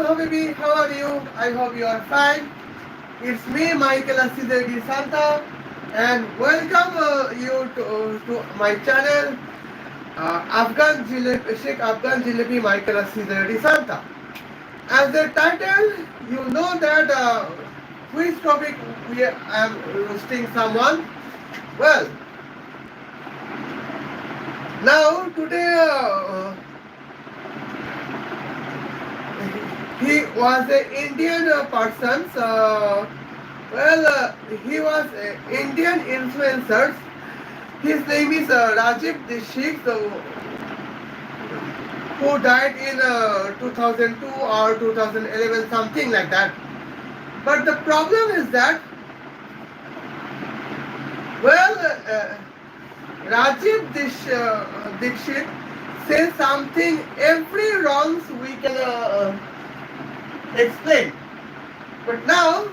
Habibi, how are you? I hope you are fine. It's me, Michael Asidegi Santa, and welcome you to my channel, Afghan Jelebi, Sheikh Afghan Jelebi Michael Asidegi Santa. As the title, you know that which topic we am roasting someone. Well, now today he was an Indian person. He was an Indian influencer. His name is Rajiv, the Sheikh, who died in 2002 or 2011, something like that. But the problem is that, Rajiv Dixit says something every wrongs we can explain. But now,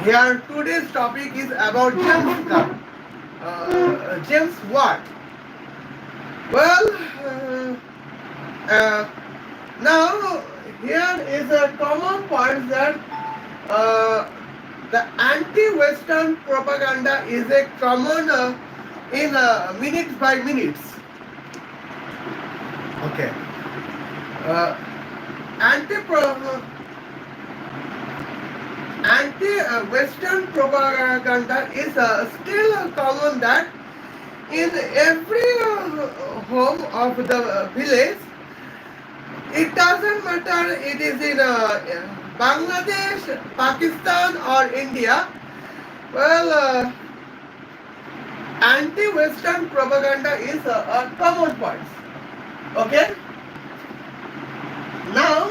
here today's topic is about James Gunn. James what? Well, now here is a common point that the anti-Western propaganda is a common in minutes by minutes. Okay. Anti-Western propaganda is still common that in every home of the village, it doesn't matter it is in Bangladesh, Pakistan or India, anti-Western propaganda is a common point. Okay? Now,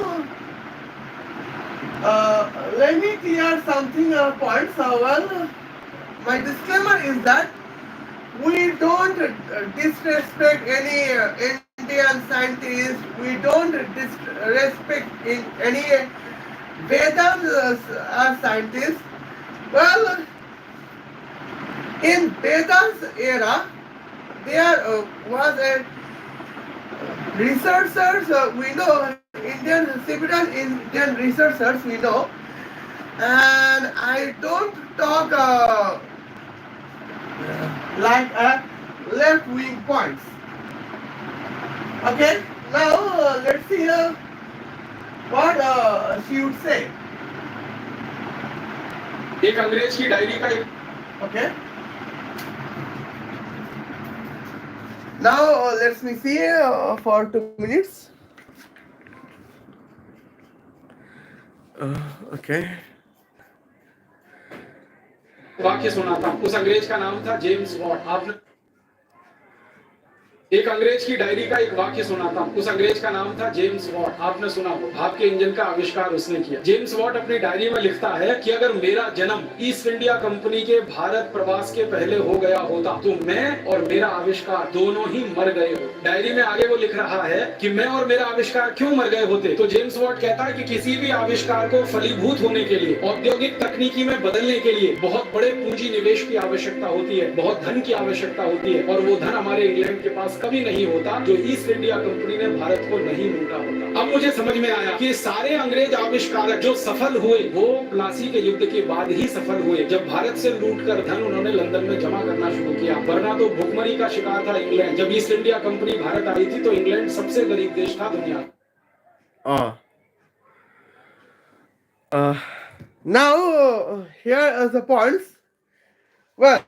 let me clear something points. My disclaimer is that we don't disrespect any Indian scientists. We don't disrespect any Vedas scientists. Well, in Vedas era, there was a researchers we know, several Indian researchers we know, and I don't talk like left wing points. Okay, now let's see what she would say. एक अंग्रेज की diary का Okay. Now let me see for 2 minutes. Okay. वाक्य सुना था। उस अंग्रेज का नाम था जेम्स वॉट। आपने एक अंग्रेज की डायरी का एक वाक्य सुना था। उस अंग्रेज का नाम था जेम्स वॉट। आपने सुना हो, भाप के इंजन का आविष्कार उसने किया। जेम्स वॉट अपनी डायरी में लिखता है कि अगर मेरा जन्म ईस्ट इंडिया कंपनी के भारत प्रवास के पहले हो गया होता तो मैं और मेरा आविष्कार दोनों ही मर गए हो। डायरी में आगे वो लिख रहा है कि मैं और मेरा आविष्कार क्यों मर गए होते। तो जेम्स वॉट कहता है कि किसी भी आविष्कार को फलीभूत होने के लिए, औद्योगिक तकनीकी में बदलने के लिए बहुत बड़े पूंजी निवेश की आवश्यकता होती है, बहुत धन की आवश्यकता होती है, और वो धन हमारे इंग्लैंड के पास कभी नहीं होता जो ईस्ट इंडिया कंपनी ने भारत को नहीं लूटा होता। अब मुझे समझ में आया कि सारे अंग्रेज आविष्कारक जो सफल हुए वो प्लासी के युद्ध के बाद ही सफल हुए, जब भारत से लूटकर धन उन्होंने लंदन में जमा करना शुरू किया। वरना तो भुखमरी का शिकार था इंग्लैंड। जब ईस्ट इंडिया कंपनी भारत आई थी तो इंग्लैंड सबसे गरीब देश था दुनिया। Now here are the points. Well,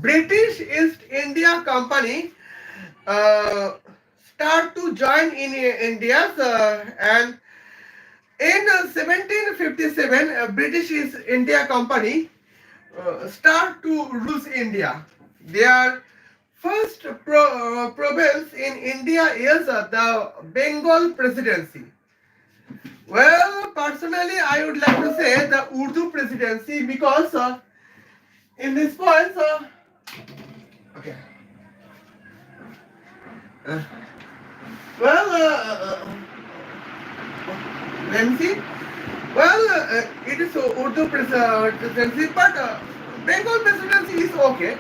British East India Company start to join in India, and in 1757 British East India Company start to rule India. Their first province in India is the Bengal Presidency. Well, personally, I would like to say the Urdu Presidency because in this point, okay. Let me see. It is Urdu Presidency, but Bengal Presidency is okay.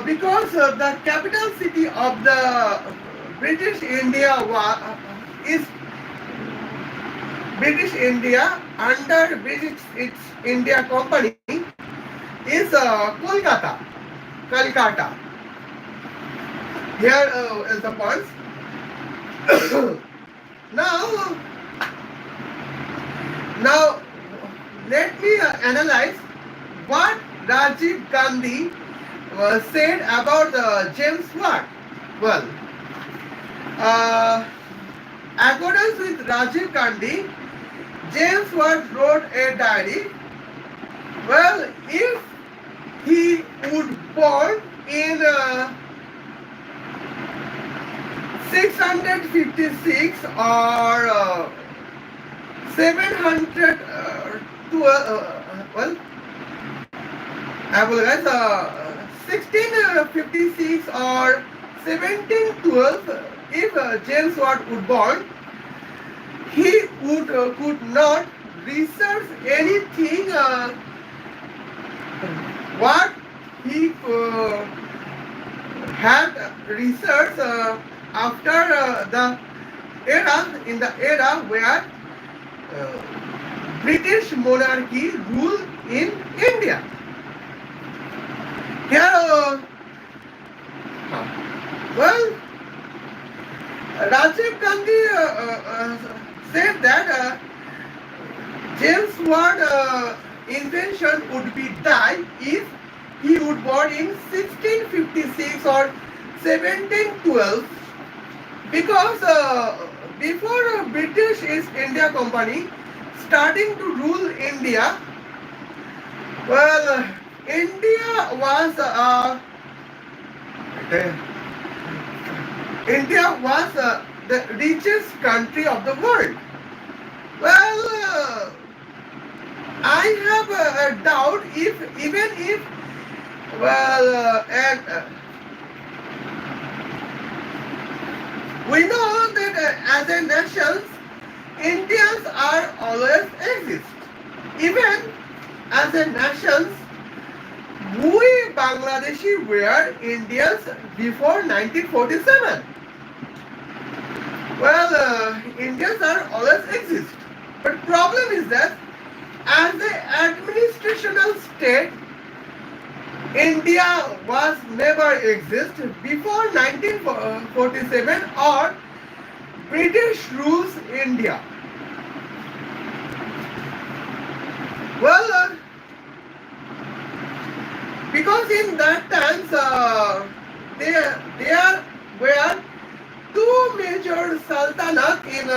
because the capital city of the British India is British India under British East India Company is Kolkata, Calcutta. Here is the point. now, now let me analyze what Rajiv Gandhi said about James Watt. Well, according with Rajiv Gandhi, James Watt wrote a diary. Well, if he would born in 656 or 712, well, I apologize, 1656 or 1712, if James Watt would born, he would could not research anything what he had researched after in the era where British monarchy ruled in India. Here, well, Rajiv Gandhi said that James Watt invention would be die if he would born in 1656 or 1712, because before British East India Company starting to rule India, well, India was the richest country of the world. Well, I have a doubt if even if, well, we know that as a nation, Indians are always exist. Even as a nation, we Bangladeshi were Indians before 1947. Well, Indians are always exist. But problem is that as an administrational state, India was never exist before 1947 or British rules India. Well, because in that times there were two major sultanate in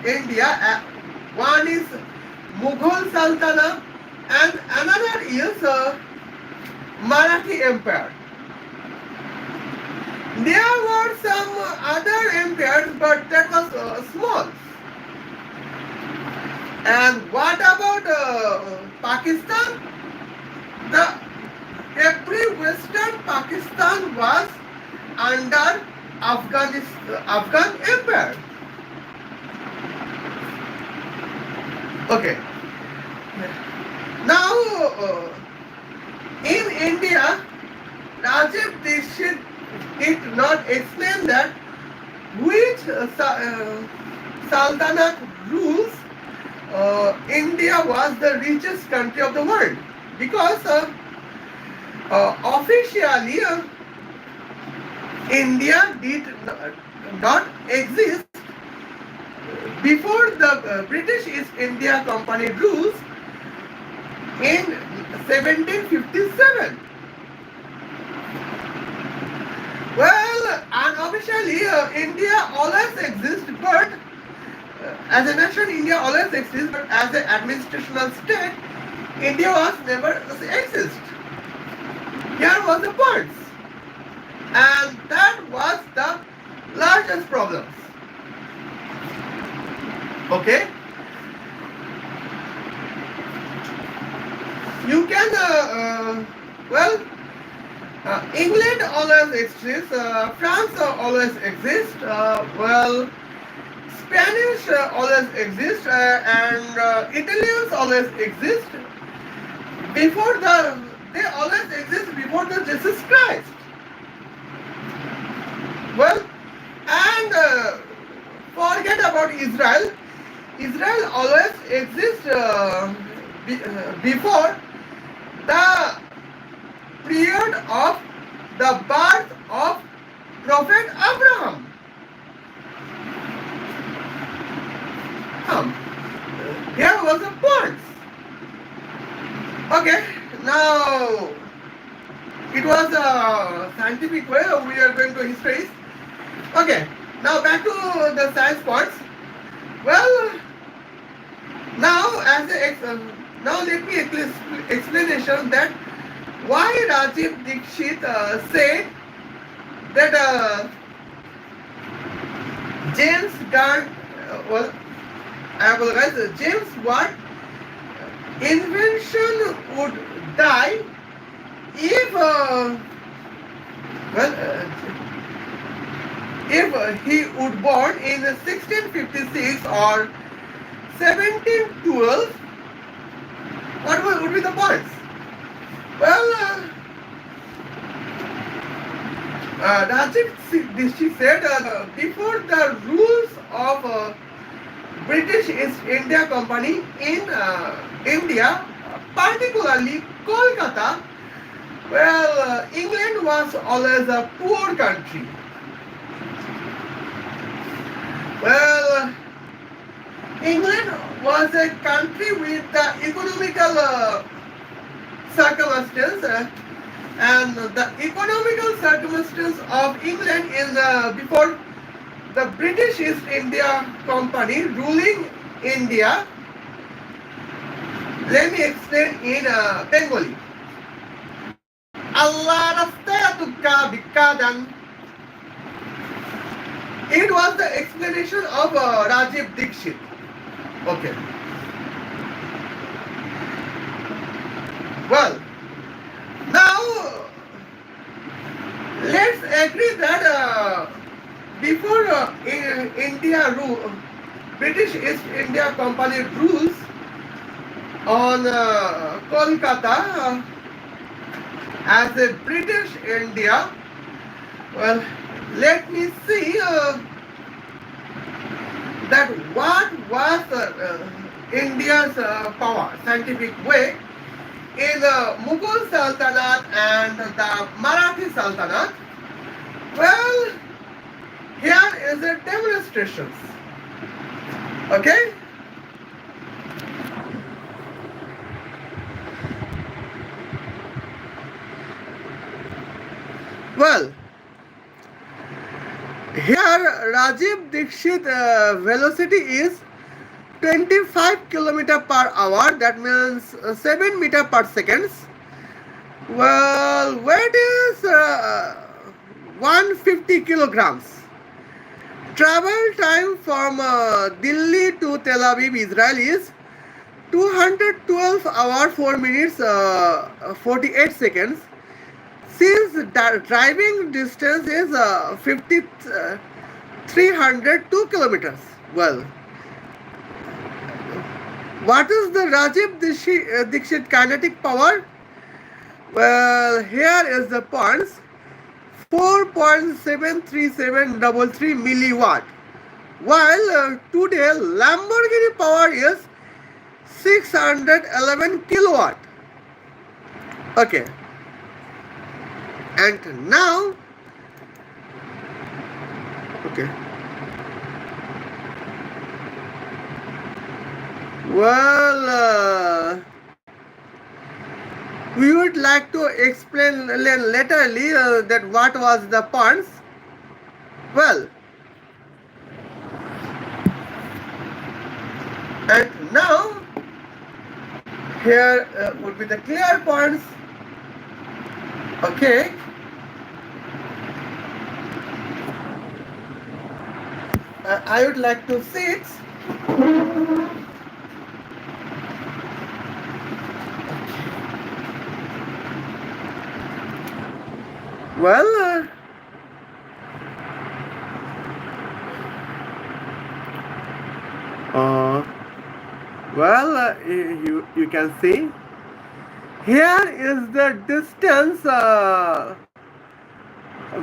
India. One is Mughal Sultanate and another is Marathi Empire. There were some other empires, but that was small. And what about Pakistan? Every Western Pakistan was under Afghan Empire. Okay. Now, in India, Rajiv Dixit did not explain that which Sultanate rules India was the richest country of the world, because officially India did not exist before the British East India Company rules in 1757. Well, unofficially India always exists, but as a nation India always exists, but as an administrational state India was never exist. Here was the point, and that was the largest problem. Okay, you can England always exists, France always exists, well, Spanish always exists, and Italians always exist. Before the they always exist before the Jesus Christ. Well, and forget about Israel. Israel always exists before the period of the birth of Prophet Abraham. Here was a point. Okay, now it was a scientific way. We are going to history. Okay, now back to the science parts. Well, now now let me explanation that why Rajiv Dixit said that James Watt, well, I apologize, James Watt invention would die if if he would born in 1656 or 1712. What would be the points? Well, Rajiv Dixit said before the rules of British East India Company in India, particularly Kolkata, well, England was always a poor country. Well, England was a country with the economical circumstance, and the economical circumstance of England is before the British East India Company ruling India. Let me explain in Bengali. Allah Rastaya Bikadan. It was the explanation of Rajiv Dixit. Okay. Well, now let's agree that before British East India Company rules on Kolkata as a British India. Well, let me see that what was India's power, scientific way in the Mughal Sultanate and the Marathi Sultanate. Well, here is a demonstration. Okay? Well, here Rajiv Dixit velocity is 25 km per hour, that means 7 meter per second. Well, weight is 150 kilograms. Travel time from Delhi to Tel Aviv, Israel is 212 hours 4 minutes 48 seconds. Since the driving distance is 302 kilometers. Well, what is the Rajiv Dixit kinetic power? Well, here is the points. 4.73733 milliwatt. While today Lamborghini power is 611 kilowatt. Okay. And now, okay. Well, we would like to explain laterally that what was the points. Well, and now here would be the clear points. Okay. I would like to see it. Well, you can see Here is the distance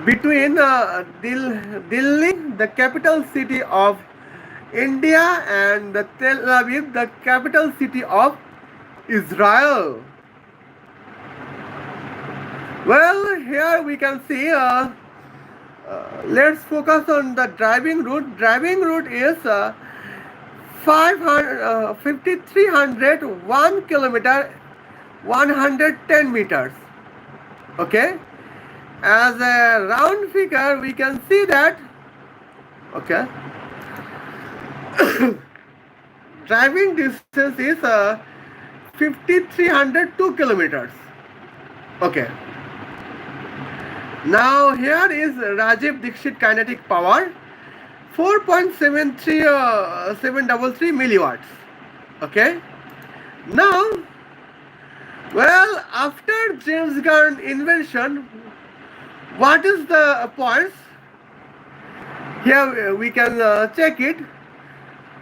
between Delhi, the capital city of India, and the Tel Aviv, the capital city of Israel. Well, here we can see. Let's focus on the driving route. Driving route is 5,301 kilometer, 110 meters. Okay. As a round figure, we can see that. Okay. Driving distance is 5,302 kilometers. Okay. Now here is Rajiv Dixit kinetic power, 4.733 milliwatts. Okay. Now, well, after James Gunn invention, what is the points? Here we can check it.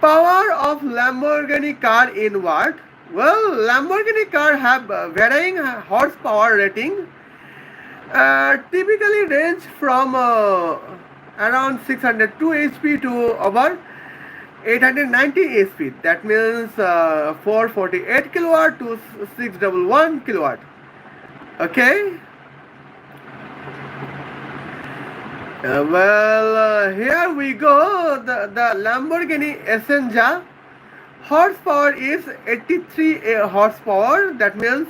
Power of Lamborghini car in watt. Well, Lamborghini car have varying horsepower rating. Typically range from around 602 HP to over 890 HP. That means 448 kilowatt to 611 kilowatt. Okay. Here we go. The Lamborghini Essenza horsepower is 83 horsepower. That means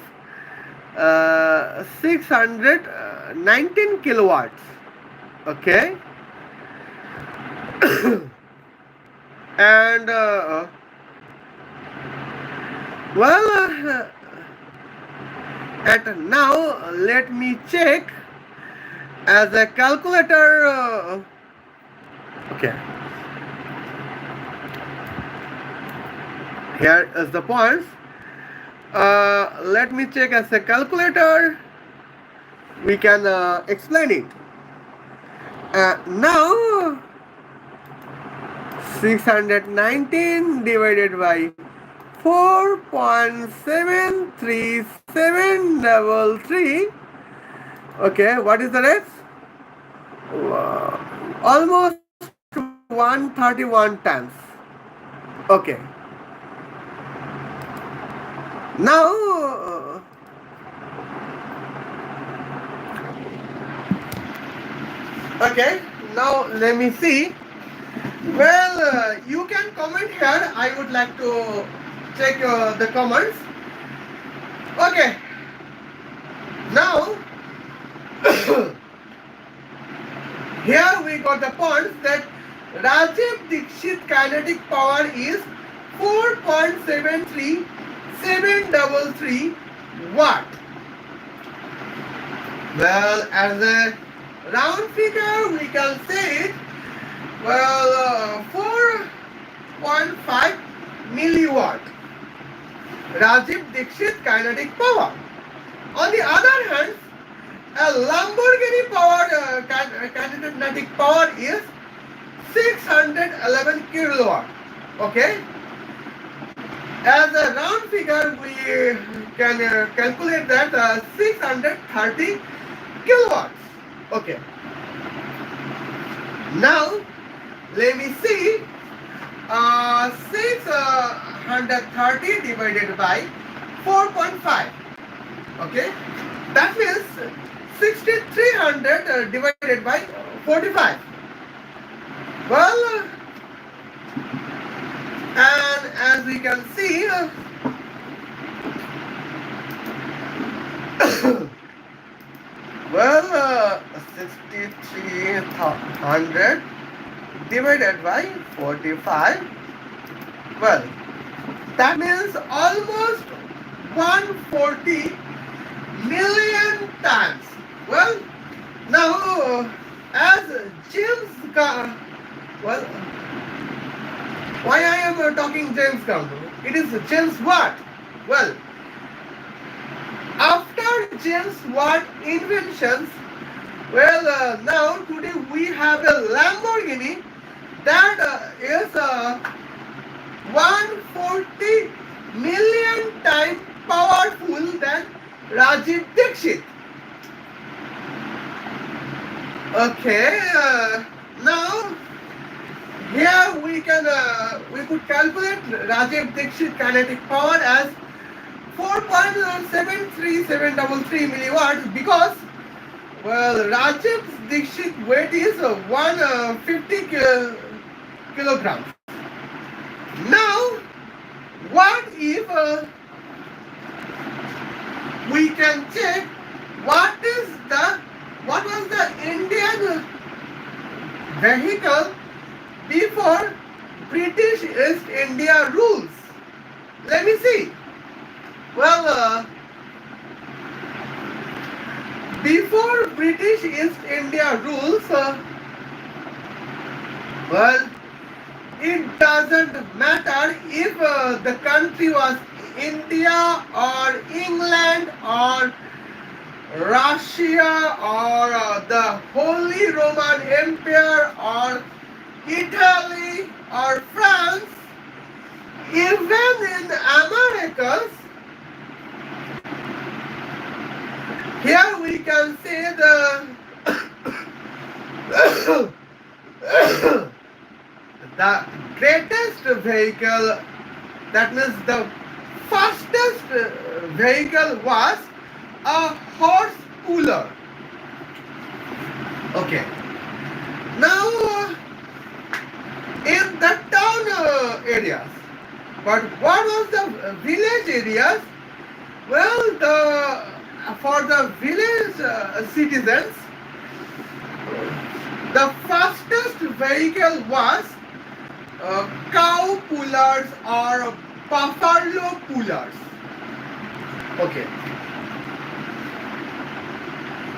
619 kilowatts. Okay. And at now let me check as a calculator. Okay. Here is the points. Let me check as a calculator. We can explain it. Now 619 divided by 4.73733. Okay, what is the rate? Almost 131 times. Okay. Now, okay, now let me see. Well, you can comment here. I would like to check the comments. Okay. Now, here we got the points that Rajiv Dixit kinetic power is 4.73733 watt. Well, as a round figure, we can say it. Well, 4.5 milliwatt. Rajiv Dixit kinetic power. On the other hand, a Lamborghini power kinetic power is 611 kilowatt. Okay. As a round figure, we can calculate that 630 kilowatts. Okay. Now, let me see. 630 divided by 4.5. Okay. That means 6300 divided by 45. Well, and as we can see, well, 6300 divided by 45. Well, that means almost 140 million times. Well, now as James Gunn, well, why I am talking James Gunn? It is James Watt. Well, after James Watt inventions, well, now today we have a Lamborghini that is 140 million times powerful than Rajiv Dixit. Okay, now here we could calculate Rajiv Dixit kinetic power as 4.73733 milliwatts because Rajiv Dixit weight is 150 kilograms. Now, what if we can check what was the Indian vehicle before British East India rules? Let me see. Before British East India rules, it doesn't matter if the country was India or England or Russia or the Holy Roman Empire or Italy or France, even in Americas. Here we can see the greatest vehicle, that means the fastest vehicle was a horse puller. Okay. Now, in the town areas, but what was the village areas? For the village citizens, the fastest vehicle was cow pullers or buffalo pullers. Okay.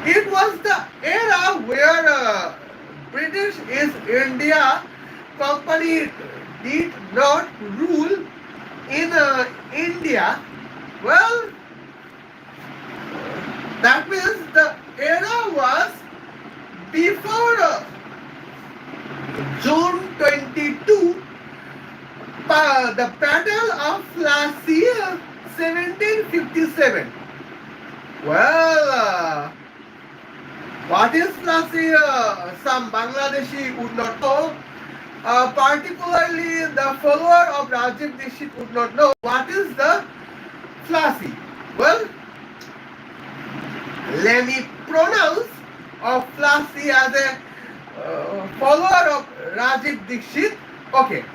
It was the era where British East India Company did not rule in India. That means the era was before June 22, the Battle of Plassey, 1757. What is Plassey? Some Bangladeshi would not know. Particularly the follower of Rajiv Dixit would not know what is the Plassey. Let me pronounce of Plassey as a follower of Rajiv Dixit. Okay.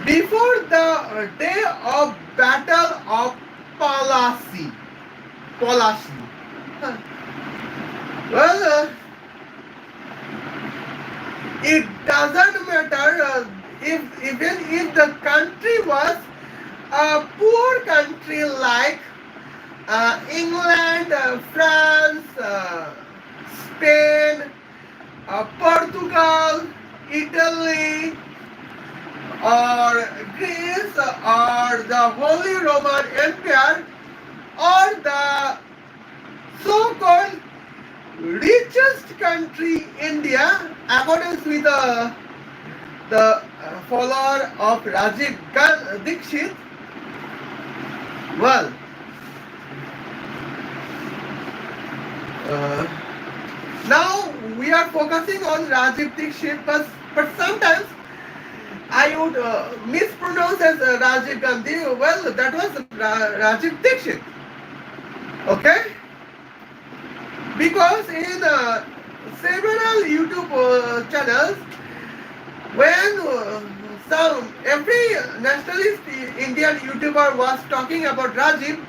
Before the day of Battle of Plassey. It doesn't matter even if the country was a poor country like England, France, Spain, Portugal, Italy, or Greece, or the Holy Roman Empire, or the so-called richest country, India, according with the follower of Rajiv Dixit. Now we are focusing on Rajiv Dixit, but sometimes I would mispronounce as Rajiv Gandhi. That was Rajiv Dixit. Okay? Because in several YouTube channels, when every nationalist Indian YouTuber was talking about Rajiv,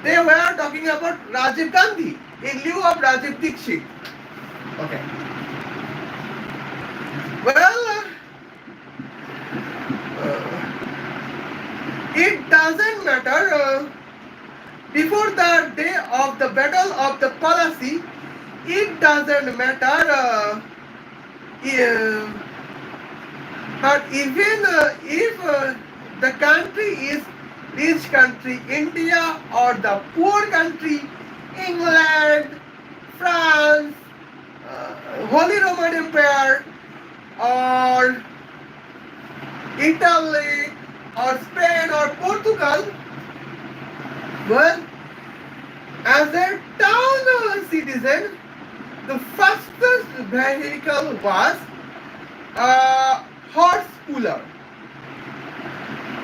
they were talking about Rajiv Gandhi in lieu of Rajiv Dixit. Okay. It doesn't matter. Before the day of the Battle of the Plassey, it doesn't matter. But even if the country is rich country, India, or the poor country, England, France, Holy Roman Empire, or Italy, or Spain, or Portugal, As a town citizen, the fastest vehicle was a horse puller,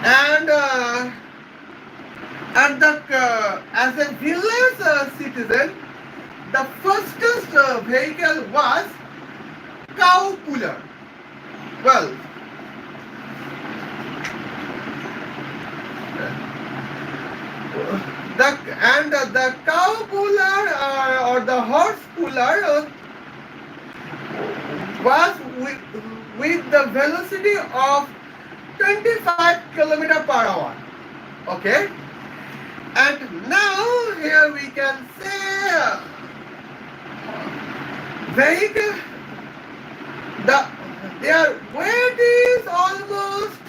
and as a village citizen, the fastest vehicle was cow puller. Well, the cow puller or the horse puller was with the velocity of 25 kilometer per hour. Okay, and now here we can say vehicle, their weight is almost,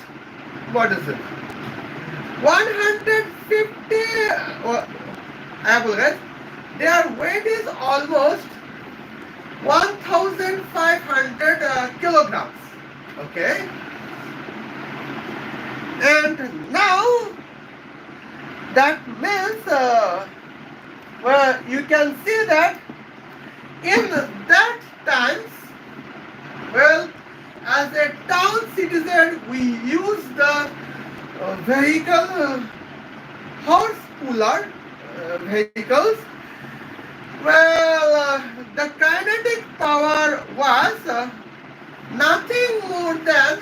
what is it, 150, I apologize, their weight is almost 1500 kilograms. Okay, and now that means well, you can see that in that times, well, as a town citizen, we use the vehicle horse puller vehicles. Well, the kinetic power was nothing more than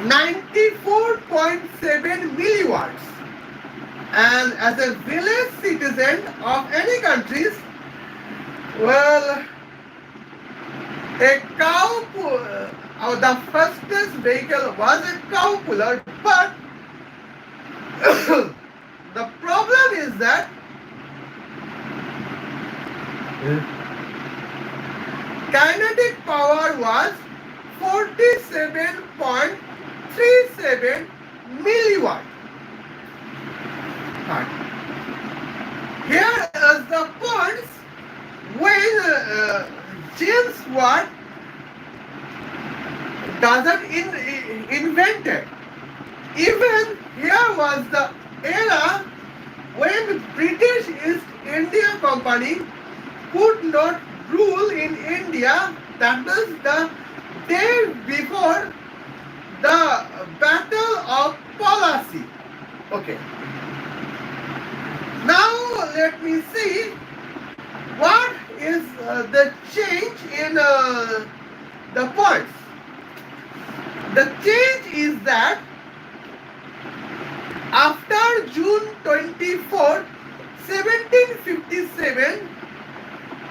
94.7 milliwatts. And as a village citizen of any countries, well, a cow the fastest vehicle was a cow puller, but the problem is that kinetic power was 47.37 milliwatt. Here is the points when James Watt doesn't invented. Even here was the era when British East India Company could not rule in India. That was the day before the Battle of Plassey. Okay. Now let me see what is the change in the points. The change is that after June 24, 1757,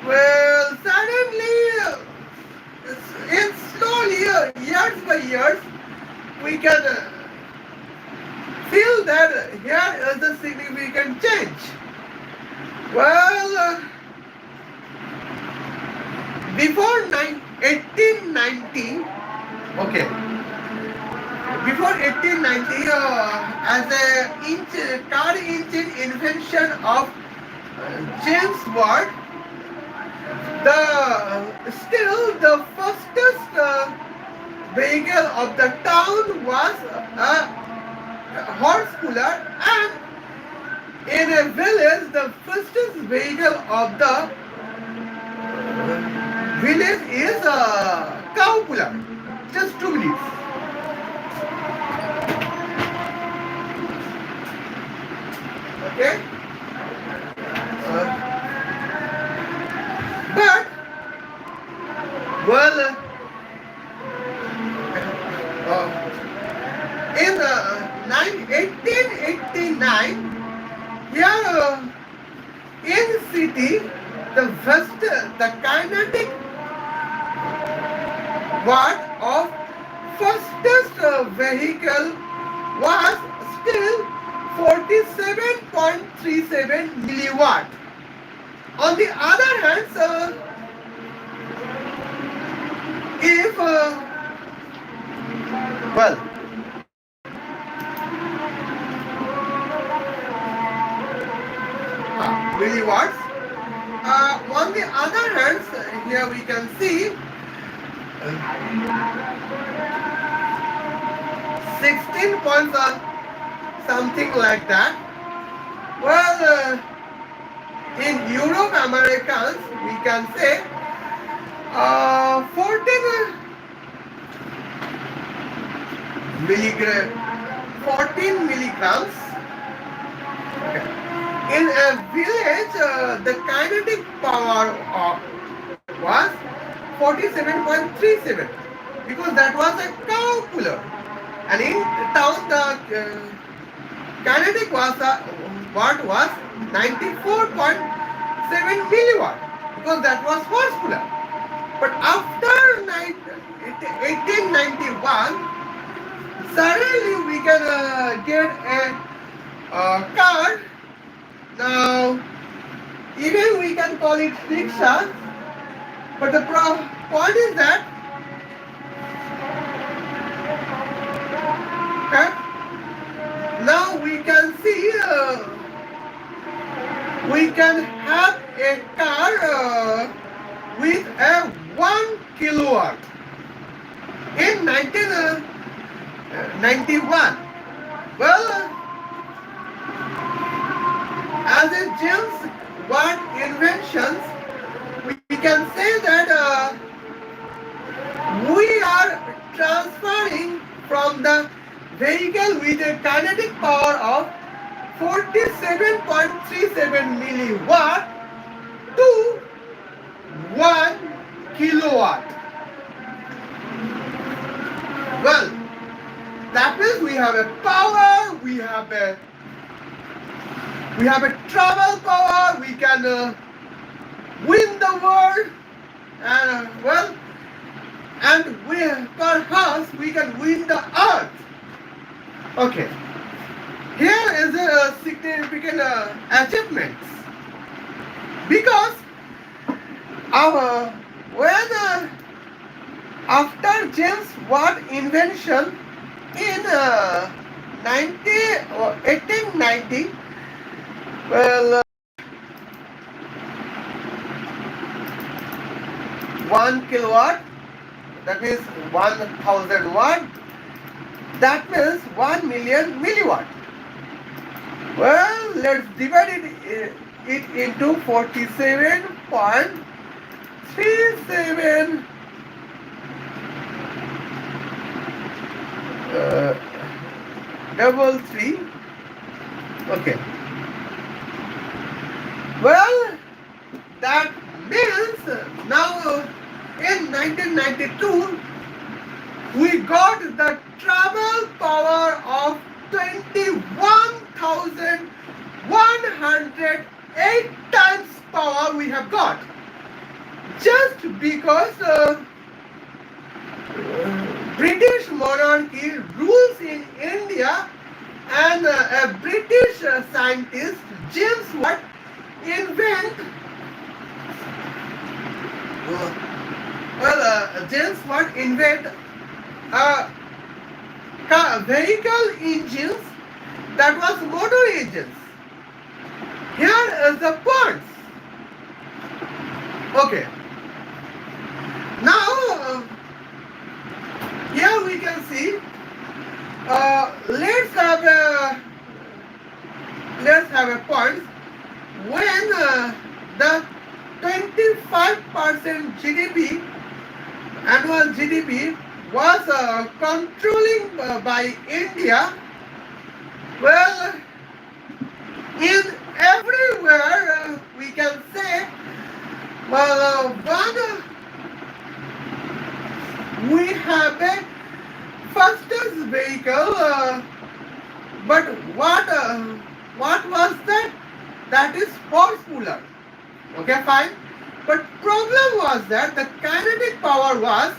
well, suddenly, in slowly, years by years, we can feel that here is a significant change. Well, before 1890, okay, before 1890, as a car engine invention of James Watt, still the fastest vehicle of the town was a horse puller, and in a village the fastest vehicle of the village is a cow puller. Just 2 minutes. Okay, but well, in 1889, here in city, the kinetic watt of fastest vehicle was still 47.37 milliwatt. On the other hand, if well, milliwatts. On the other hand, here we can see 16 points or something like that. Well, in Europe Americans, we can say 14 milligram, 14 milligrams. Okay. In a village, the kinetic power was 47.37 because that was a cow cooler. And in town, the kinetic was watt was 94.7 milliwatt because that was horse cooler. But after 1891, suddenly we can get a car. Now, even we can call it rickshaw. But the point is that now we can see we can have a car with a 1 kilowatt in 1991. Well, as a James Watt inventions, we can say that we are transferring from the vehicle with a kinetic power of 47.37 milliwatt to 1 kilowatt. Well, that means we have a power, we have a travel power, we can win the world, and perhaps we can win the earth. Okay, here is a significant achievements because after James Watt invention in 1890, well, 1 kilowatt, that means 1000 watt, that means 1 million milliwatt. Well, let's divide it into 47.37 double 3. Okay. Well, that means now in 1992 we got the travel power of 21,108 times power we have got, just because British monarchy rules in India, and a British scientist James Watt James Watt invent vehicle engines that was motor engines. Here is the points. Okay. Now here we can see. Let's have a point when the 25% GDP, annual GDP, was controlling by India. Well, in everywhere we can say, we have a fastest vehicle, but what was that? That is horse puller. Okay, fine. But problem was that the kinetic power was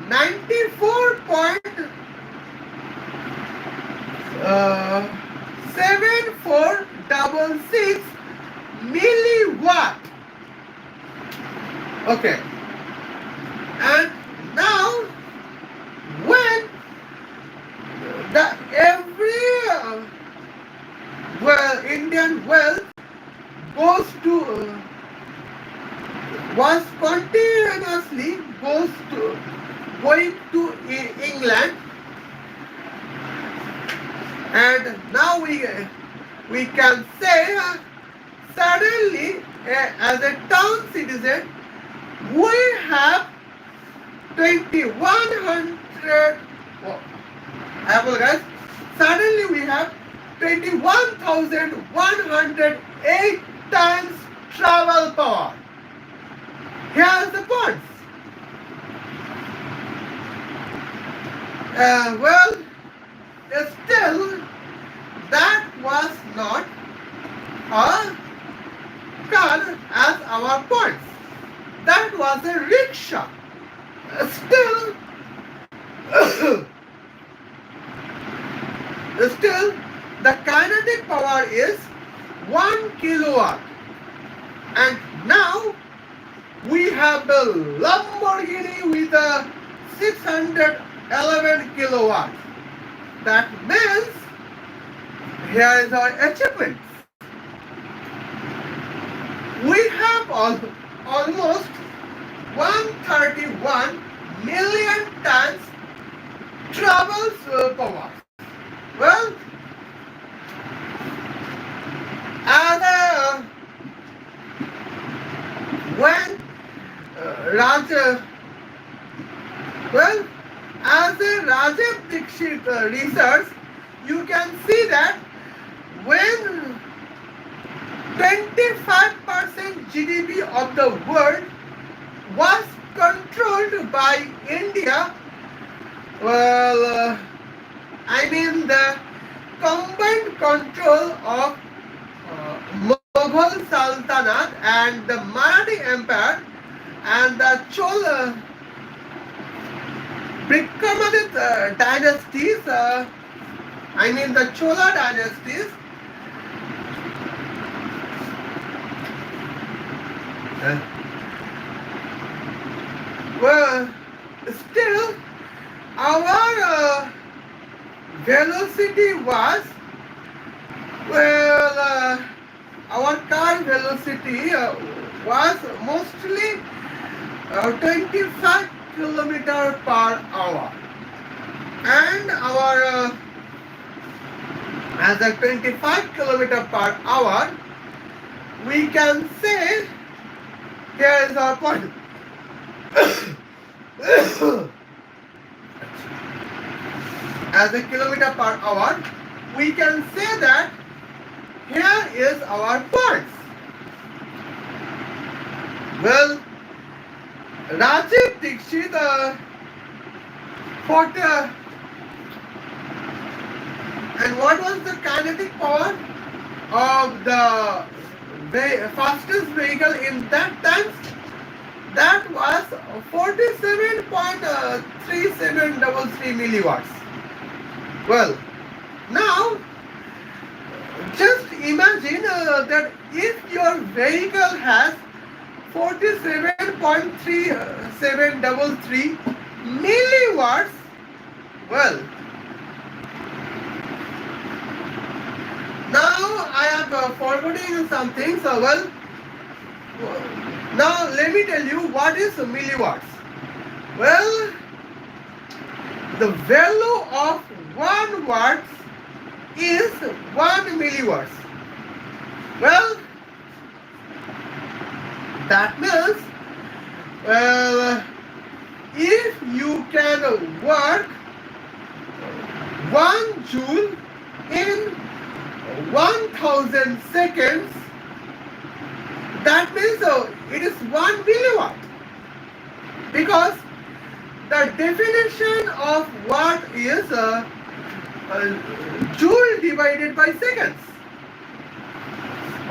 94.7466 milliwatt. Okay. And now when Indian wealth goes to was continuously going to England, and now we we can say suddenly as a town citizen we have 2100 Apple guys. Suddenly we have 21,108 times travel power. Here's the points. Well, still that was not a car as our points. That was a rickshaw. Still, still the kinetic power is 1 kilowatt. And now we have the Lamborghini with a 611 kilowatts. That means here is our achievement. We have almost 131 million tons travel power. Well, as when as a Rajiv Dixit research, you can see that when 25% GDP of the world was controlled by India, well, I mean the combined control of Mughal Sultanate and the Marathi Empire and the Chola Vikramaditya dynasties, I mean the Chola dynasties, well, still our velocity was, well, our car velocity was mostly 25 kilometer per hour, and our as a 25 kilometer per hour, we can say here is our point. As a kilometer per hour, we can say that here is our points. Well, Rajiv Dixit and what was the kinetic power of the fastest vehicle in that time? That was 47.3733 milliwatts. Well, now just imagine that if your vehicle has 47.3733 milliwatts, well, now I am forgetting something. So, well, now let me tell you what is milliwatts. Well, the value of 1 watt is 1 milliwatts. Well, that means, well, if you can work 1 joule in 1000 seconds, that means it is 1 milliwatt, because the definition of watt is joule divided by seconds.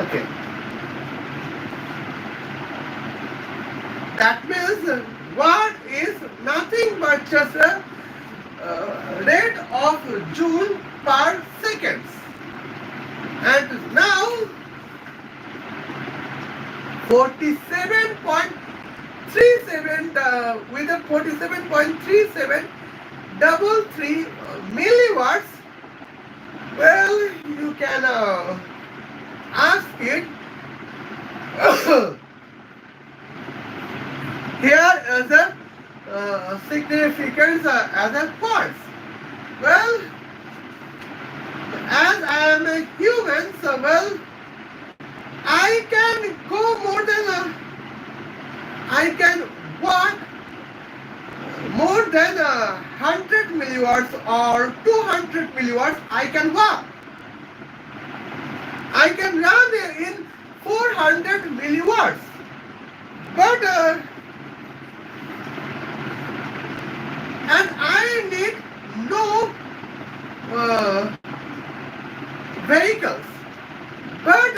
Okay. That means watt is nothing but just a rate of joule per seconds. And now 47.37 with a 47.3733 milliwatts. Well, you can ask it. Here is a significance as a parts. Well, as I am a human, so well, I can go more than I can walk more than 100 milliwatts or 200 milliwatts. I can walk. I can run in 400 milliwatts. But and I need no vehicles. But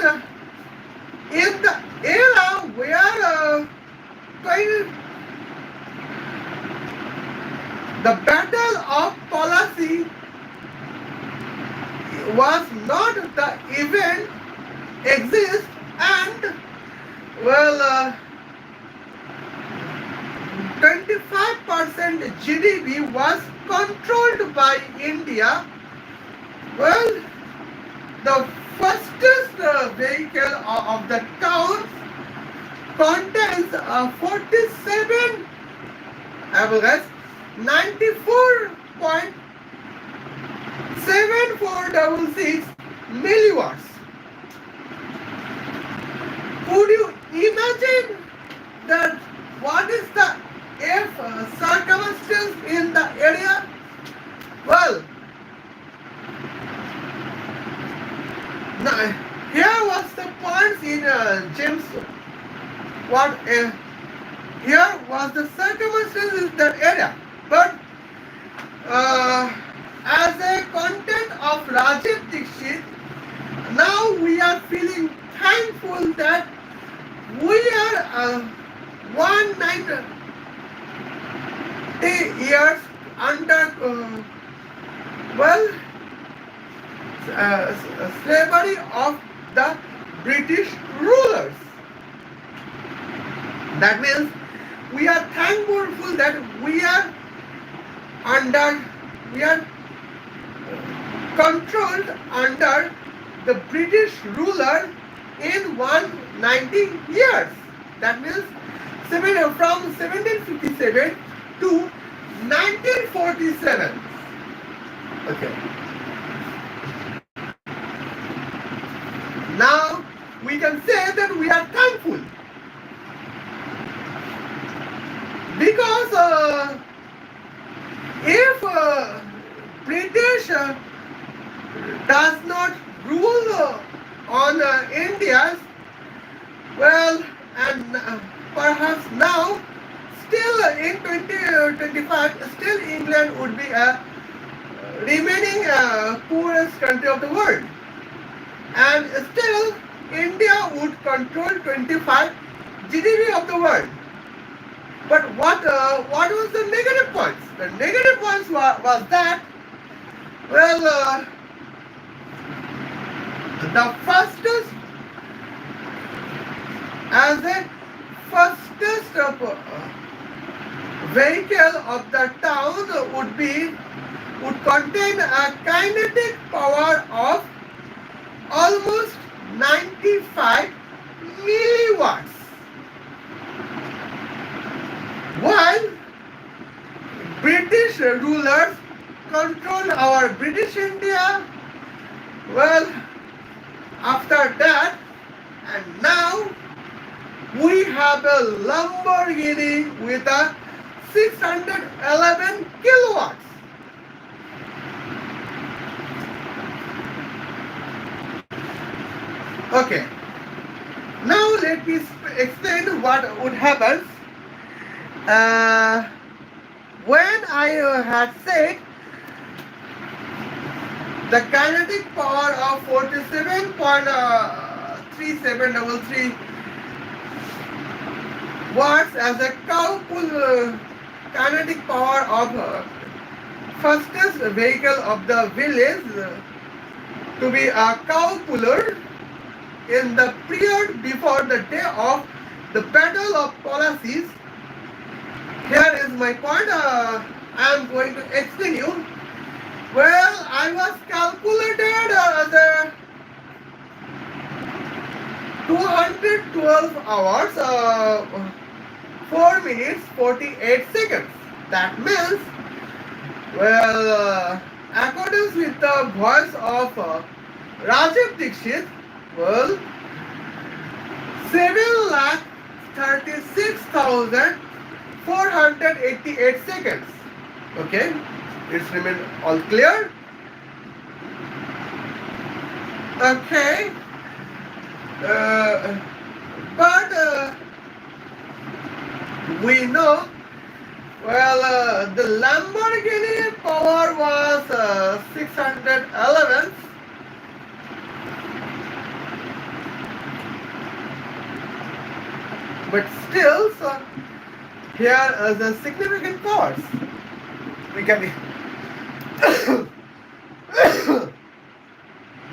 in the era where the battle of policy was not the event exists, and well 25% GDP was controlled by India. Well, the fastest vehicle of the town contains 47 average 94.7466 milliwatts. Could you imagine that what is the F circumstance in the area? Well, now, here was the points in James. What here was the circumstances in that area. But as a content of Rajiv Dixit, now we are feeling thankful that we are 190 years under slavery of the British rulers. That means we are thankful that we are controlled under the British ruler in 190 years. That means from 1757 to 1947. Okay. Now we can say that we are thankful because if British does not rule on India, well, and perhaps now still in 2025 still England would be a remaining poorest country of the world, and still India would control 25 GDP of the world. But what was the negative points? The negative points was that, well, the fastest vehicle of the town would contain a kinetic power of almost 95 milliwatts. While British rulers controlled our British India, well, after that, and now we have a Lamborghini with a 611 kilowatts. Okay, now let me explain what would happen when I had said the kinetic power of 47.3733 watts as a cow pull kinetic power of fastest vehicle of the village to be a cow puller in the period before the day of the Battle of Policies. Here is my point. I am going to explain you. Well, I was calculated the 212 hours, 4 minutes, 48 seconds. That means, well, accordance with the voice of Rajiv Dixit, well, 7,36,488 seconds. Okay, it's remain all clear. Okay, but we know, well, the Lamborghini power was 611, but still, so here is a significant cause. We can,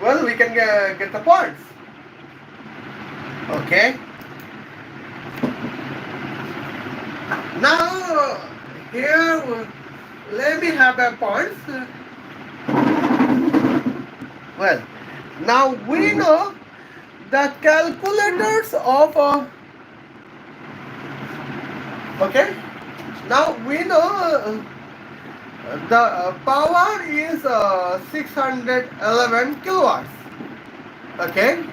well, we can get the points. Okay. Now, here, let me have a points. Well, now we know the calculators of, okay, now we know the power is 611 kilowatts. Okay,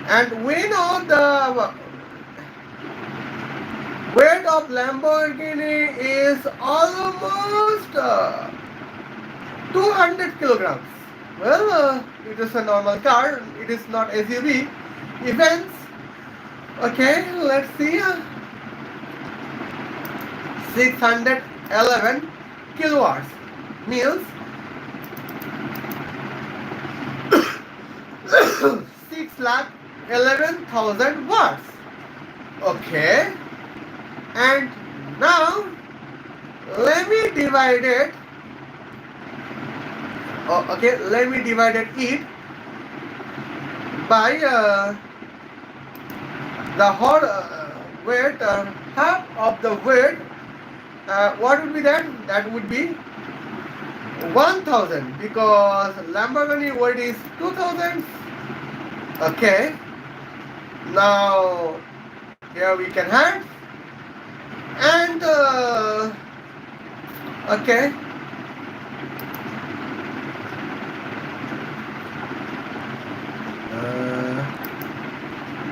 and we know the weight of Lamborghini is almost 200 kilograms. Well, it is a normal car. It is not SUV. Events. Okay, let's see. 611 kilowatts means 6,11,000 watts. Okay, and now let me divide it. Okay, let me divide it by the whole weight, half of the weight. What would be that? That would be 1,000, because Lamborghini weight is 2,000. Okay. Now here we can have, and okay.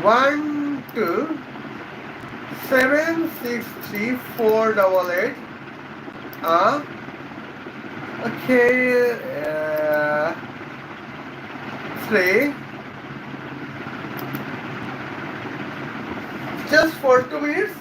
1, 2, 7, 6, 3, 4, 8, 8. Okay. 3. Just for 2 minutes.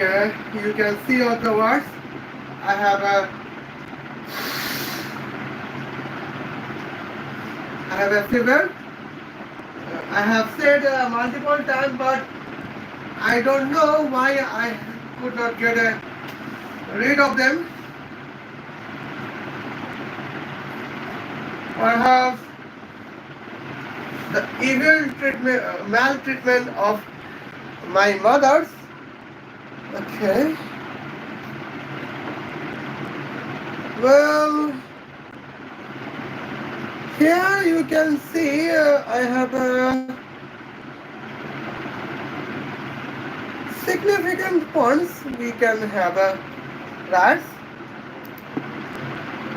Okay, you can see on the words. I have a fever. I have said multiple times, but I don't know why I could not get rid of them. Perhaps the evil treatment, maltreatment of my mothers. Okay. Well, here you can see I have a significant points we can have a rats.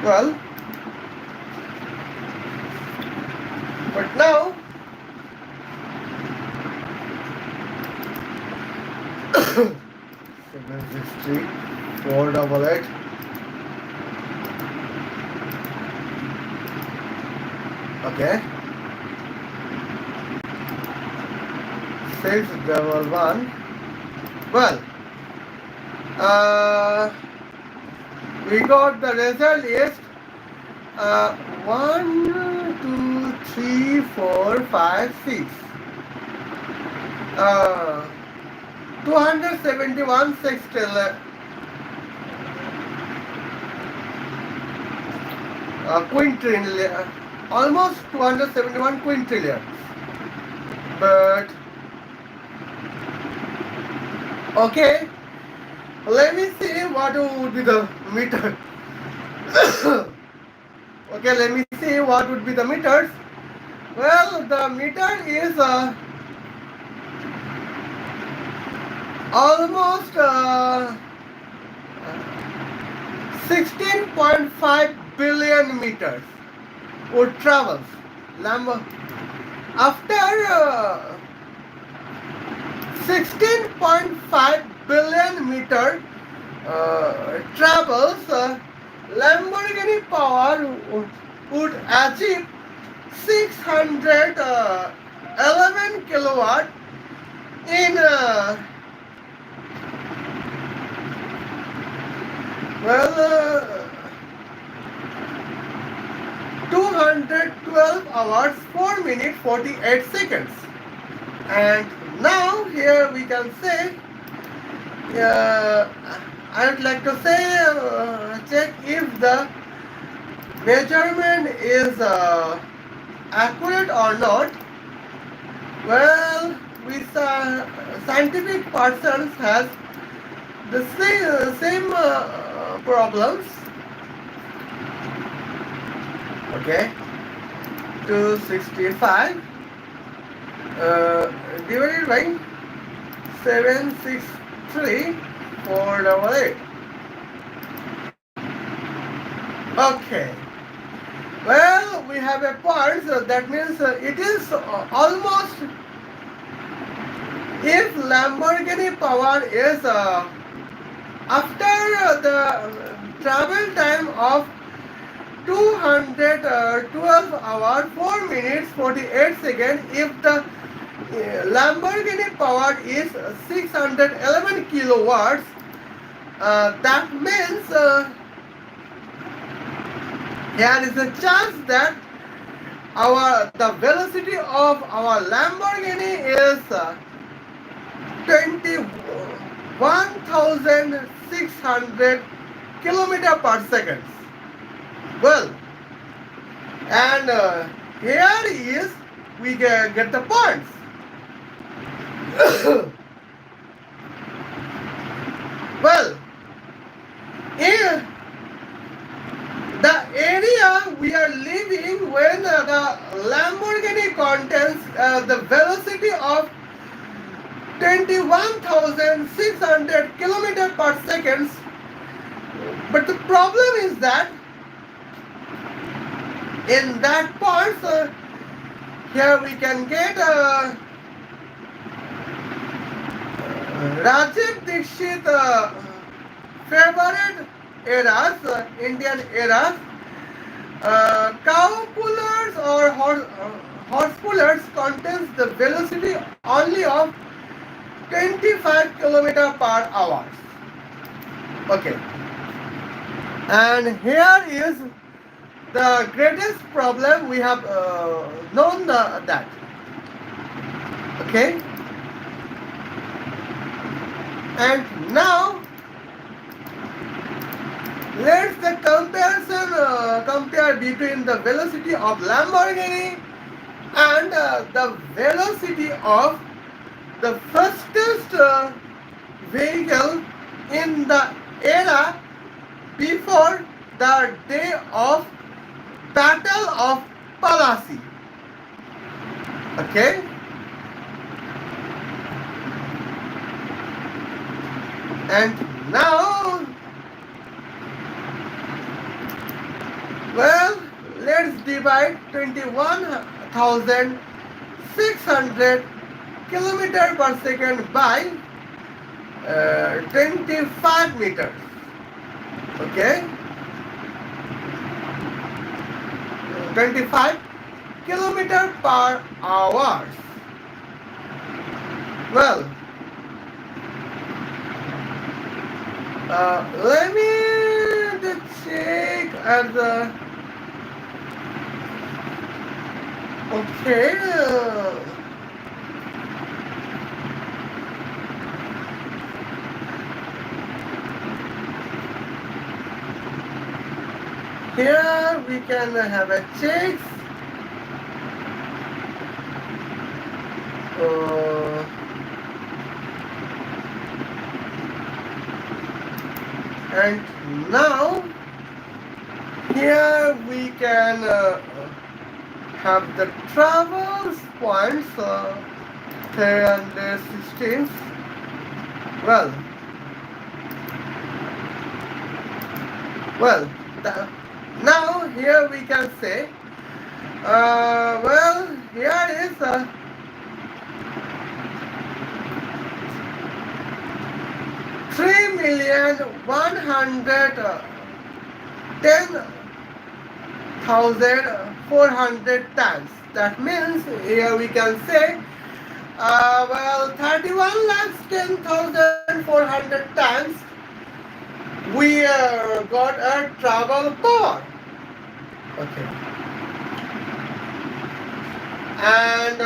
Well, but now 760 488. Okay. 611. Well, we got the result is 1, 2, 3, 4, 5, 6. 271 sextile quintillion, almost 271 quintillion. But okay, let me see what would be the meter. Okay, let me see what would be the meters. Well, the meter is almost 16.5 billion meters would travels. After 16.5 billion meter travels, Lamborghini power would achieve 611 kilowatt in 212 hours 4 minutes 48 seconds. And now here we can say I would like to say check if the measurement is accurate or not. Well, we scientific persons has the same problems. Okay, 265 divided by 763 488. Okay. Well, we have a point, so that means it is almost, if Lamborghini power is after the travel time of 212 hours 4 minutes 48 seconds, if the Lamborghini power is 611 kilowatts, that means there is a chance that the velocity of our Lamborghini is 21,600 kilometer per second. Well, and here is we get the points. Well, in the area we are living, when the Lamborghini contains the velocity of 21,600 kilometer per second, but the problem is that in that part, here we can get Rajiv Dixit favorite eras, Indian eras, cow pullers or horse pullers contains the velocity only of 25 kilometer per hour. Okay, and here is the greatest problem we have known that. Okay, and now let's the comparison compare between the velocity of Lamborghini and the velocity of the fastest vehicle in the era before the day of Battle of Palasi. Okay? And now, well, let's divide 21,600 kilometer per second by 25 meters. Okay? 25 kilometer per hour. Well, let me just check at the. Okay. Here we can have a check. And now here we can have the travel points 316. Well, now here we can say well, here is 3,110,400 tons. That means here we can say well, 31,10,400 tons we got a travel power. Okay. And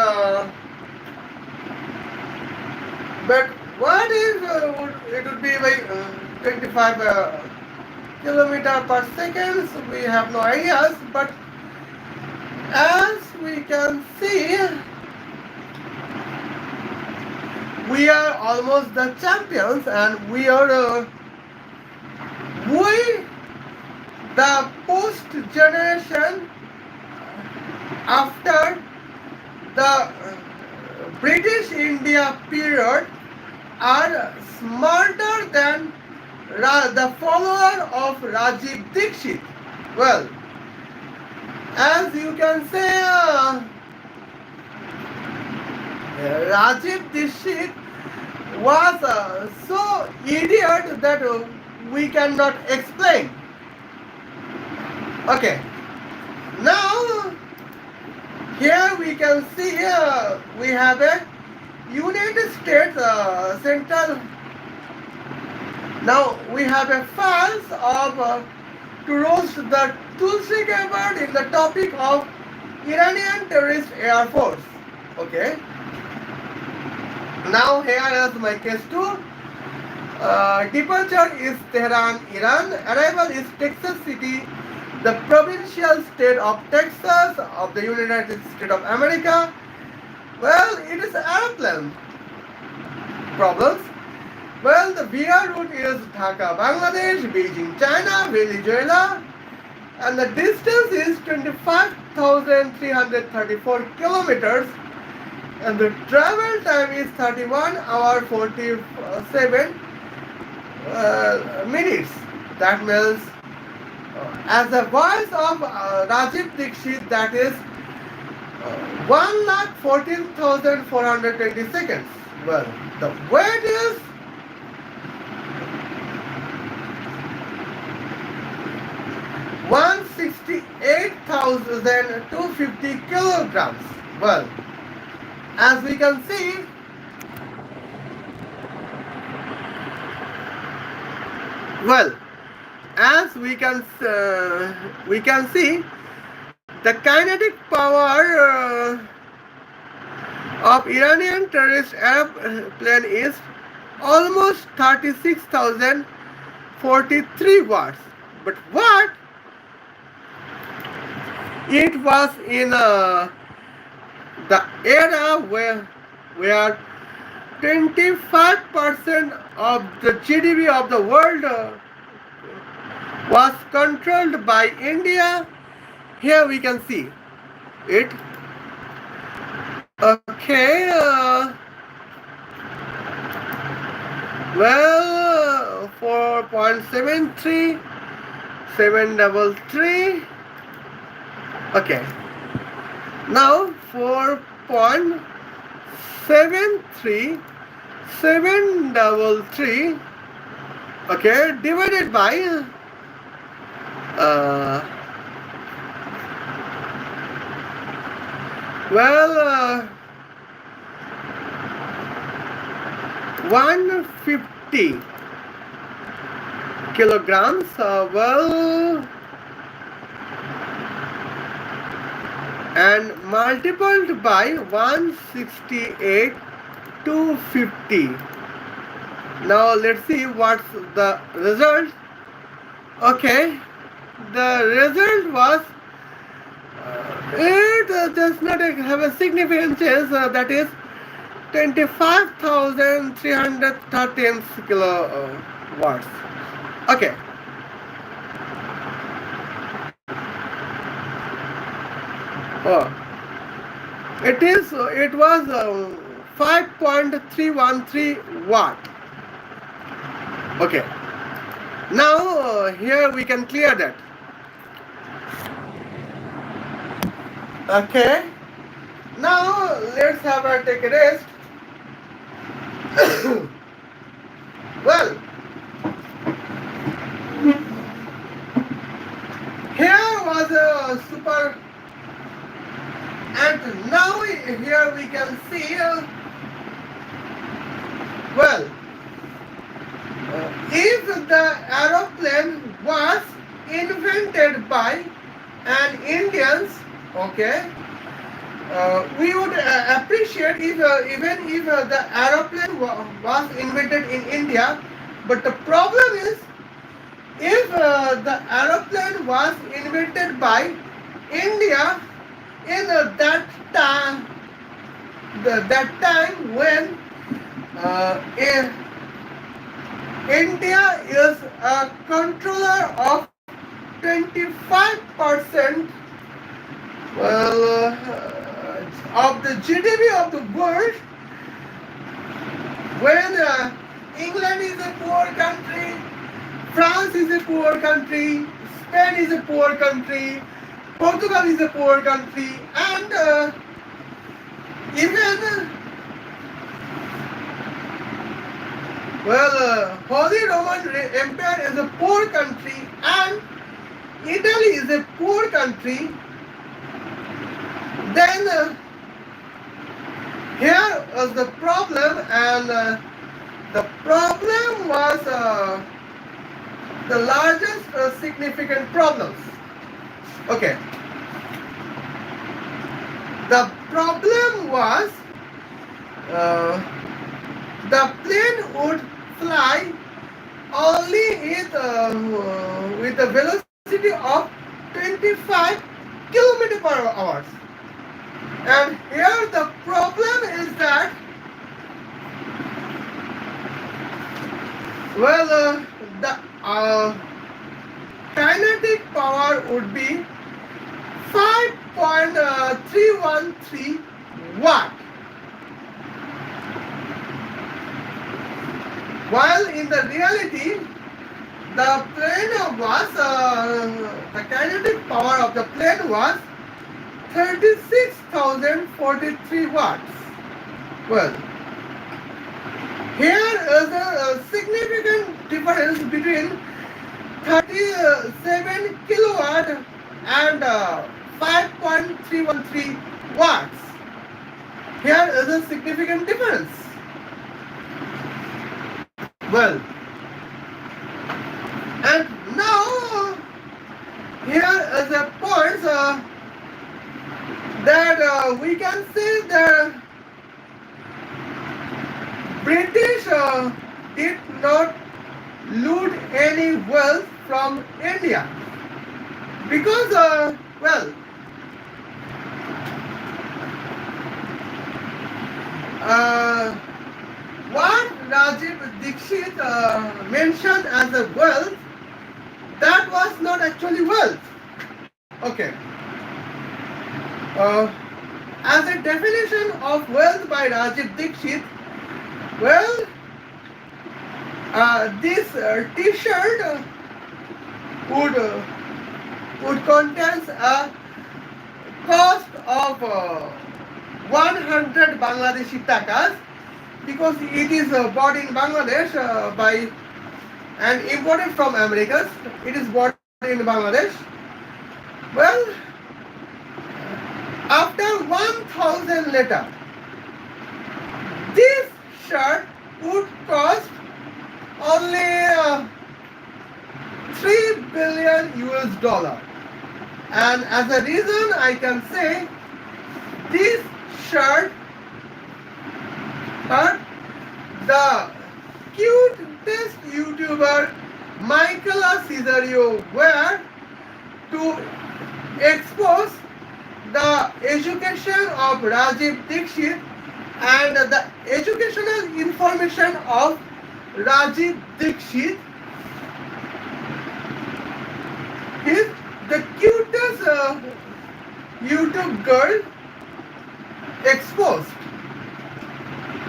but what is it would be by 25 kilometer per second? So we have no ideas, but as we can see, we are almost the champions, and we are the post generation after the British India period are smarter than the follower of Rajiv Dixit. Well, as you can say, Rajiv Dixit was so idiot that we cannot explain. Okay, now here we can see we have a United States Central. Now we have a fans of to roast the Tulsi Gabbard in the topic of Iranian terrorist air force. Okay. Now here is my case 2. Departure is Tehran, Iran. Arrival is Texas City, the provincial state of Texas of the United States of America. Well, it is airplane. Problems? Well, the via route is Dhaka, Bangladesh, Beijing, China, Venezuela, and the distance is 25,334 kilometers, and the travel time is 31 hours 47 minutes. That means, as a voice of Rajiv Dixit, that is 1,14,420 seconds. Well, the weight is 168,250 kilograms. Well, as we can see, see the kinetic power of Iranian terrorist airplane is almost 36,043 watts. But what? It was in the era where 25% of the GDP of the world was controlled by India. Here we can see it. Okay. Well, 4.73, 733. Okay. Now 4.73, 733. Okay, divided by well, 150 kilograms. Well, and multiplied by 168 to 50. Now let's see what's the result. Okay, the result was it does not have a significant change, that is 25,313 kilowatts. Okay. Oh, it was 5.313 watt. Okay. Now here we can clear that. Okay. Now let's take a rest. Well, here was a super, and now here we can see. Well, if the aeroplane was invented by an Indians, okay, we would appreciate if even if the aeroplane was invented in India. But the problem is, if the aeroplane was invented by India in that time when India is a controller of 25%, well, of the GDP of the world, when England is a poor country, France is a poor country, Spain is a poor country, Portugal is a poor country, and even Holy Roman Empire is a poor country, and Italy is a poor country. Then here was the problem, and the problem was the largest significant problems. Okay. The problem was the plane would fly only with a velocity of 25 km per hour. And here the problem is that, well, the kinetic power would be 5.313 watt, while in the reality the plane was the kinetic power of the plane was 36,043 watts. Well, here is a significant difference between 37 kilowatt and 5.313 watts. Here is a significant difference. Well, and now here is a point that we can see that British did not loot any wealth from India, because well, uh, what Rajiv Dixit mentioned as a wealth, that was not actually wealth. Okay. Uh, as a definition of wealth by Rajiv Dixit, well, this T-shirt would contains a cost of 100 Bangladeshi takas, because it is bought in Bangladesh by and imported from Americas. It is bought in Bangladesh. Well, after 1000 later, this shirt would cost only 3 billion US dollar. And as a reason, I can say this shirt, the cutest YouTuber Michaela Cesario wear to expose the education of Rajiv Dixit and the educational information of Rajiv Dixit. Is the cutest YouTube girl exposed.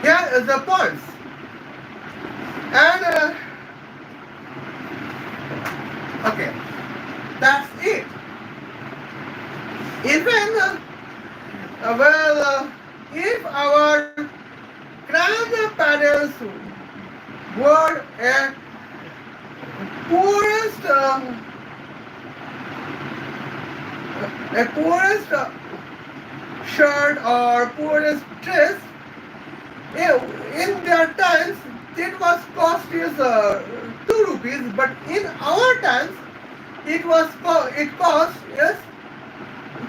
Here is the points. And okay, that's it. Even if our grandparents were a poorest shirt or poorest dress, in their times it was cost is 2 rupees, but in our times it cost is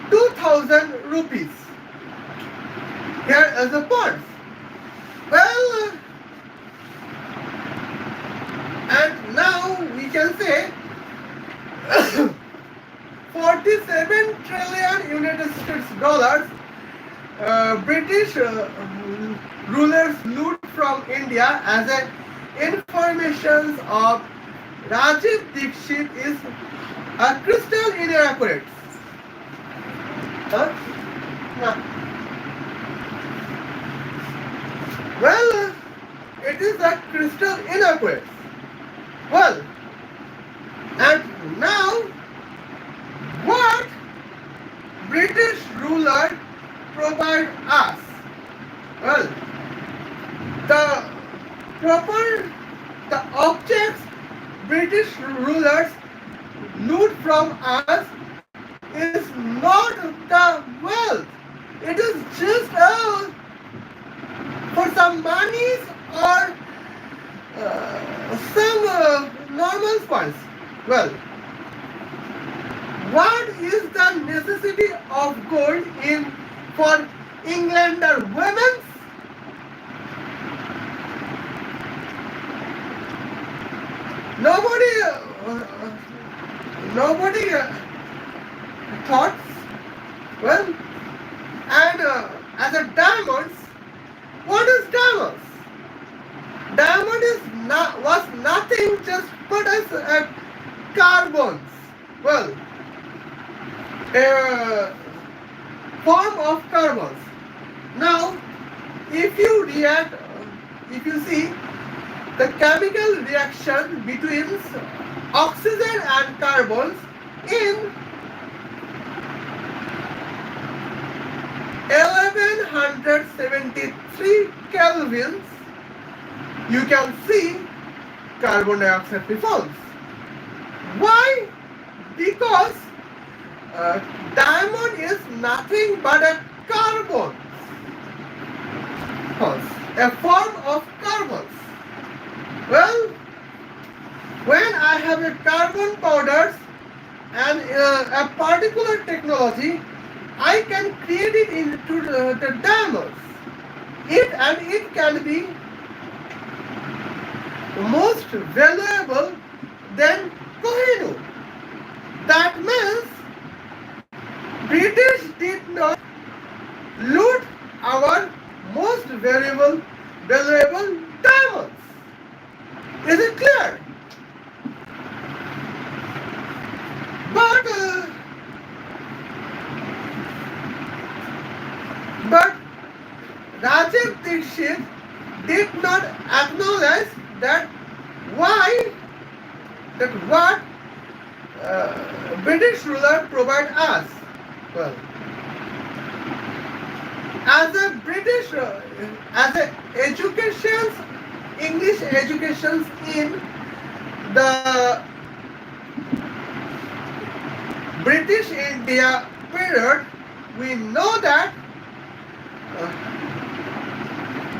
2000 rupees. Here is the point. Well, and now we can say 47 trillion United States dollars British rulers loot from India as an information of Rajiv Dixit is a crystal inaccurate. Huh? No. Well, it is a crystal inaccurate. Well, and now what British ruler provide us? Well, the objects British rulers loot from us is not the wealth. It is just for some monies or some normal funds. Well, what is the necessity of gold for Englander women? Nobody thought. Well, and as a diamonds, what is diamonds? Diamond was nothing just but as carbons. Well, a form of carbons. Now, if you see the chemical reaction between oxygen and carbons in 1173 kelvins, you can see carbon dioxide reforms. Why? Because diamond is nothing but a carbon, a form of carbons. Well, when I have a carbon powders and a particular technology, I can create it into the diamonds. It can be most valuable than Kohinoor. That means British did not loot our most valuable diamonds. Is it clear? But but Rajiv Dixit did not acknowledge that why that what British ruler provide us. Well, as a British as a education, English education in the British India period, we know that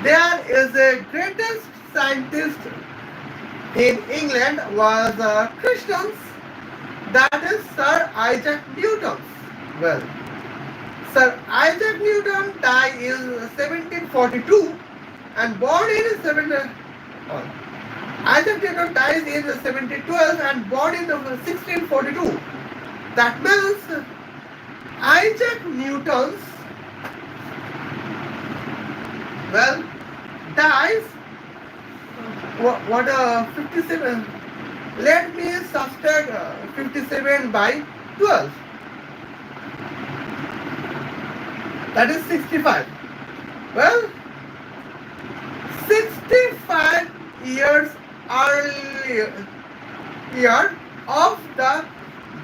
there is a greatest scientist in England was Christians, that is Sir Isaac Newton. Well, Sir Isaac Newton died in 1742 and born in Isaac Newton dies in 1712 and born in 1642. That means Isaac Newton's dies what 57. Let me subtract 57 by 12. That is 65. Well, 65 years earlier of the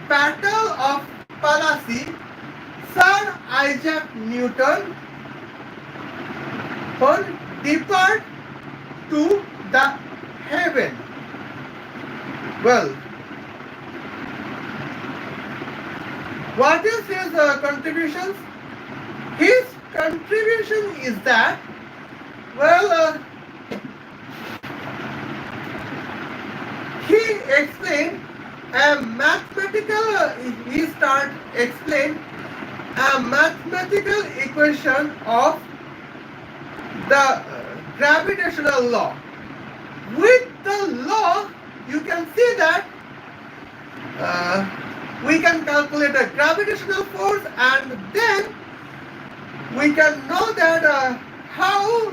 Battle of Plassey, Sir Isaac Newton depart to the heaven. Well, what is his contributions? His contribution is that, he explained a mathematical, he start explain a mathematical equation of the gravitational law. With the law, you can see that we can calculate a gravitational force, and then we can know that how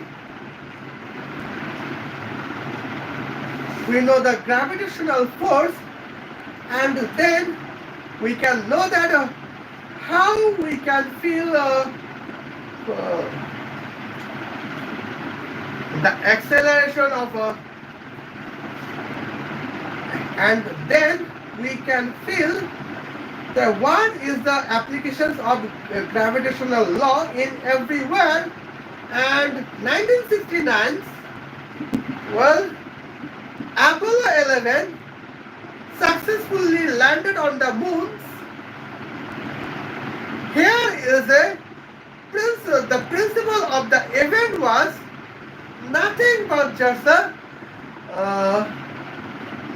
we know the gravitational force, and then we can know that how we can feel the acceleration of and then we can feel that what is the applications of gravitational law in everywhere. And 1969, Apollo 11 successfully landed on the moon. Here is the principle of the event was nothing but just the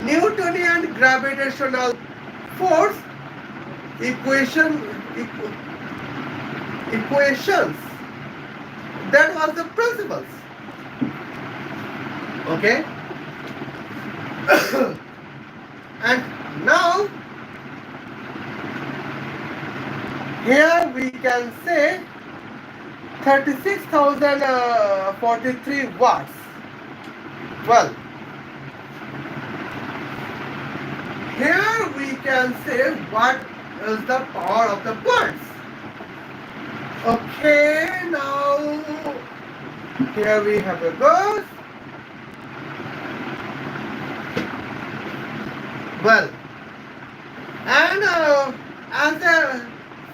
Newtonian gravitational force equations. That was the principles. Okay. And now here we can say 36,043 watts. Well, here we can say what is the power of the birds. Okay, now here we have a ghost. Well, and as the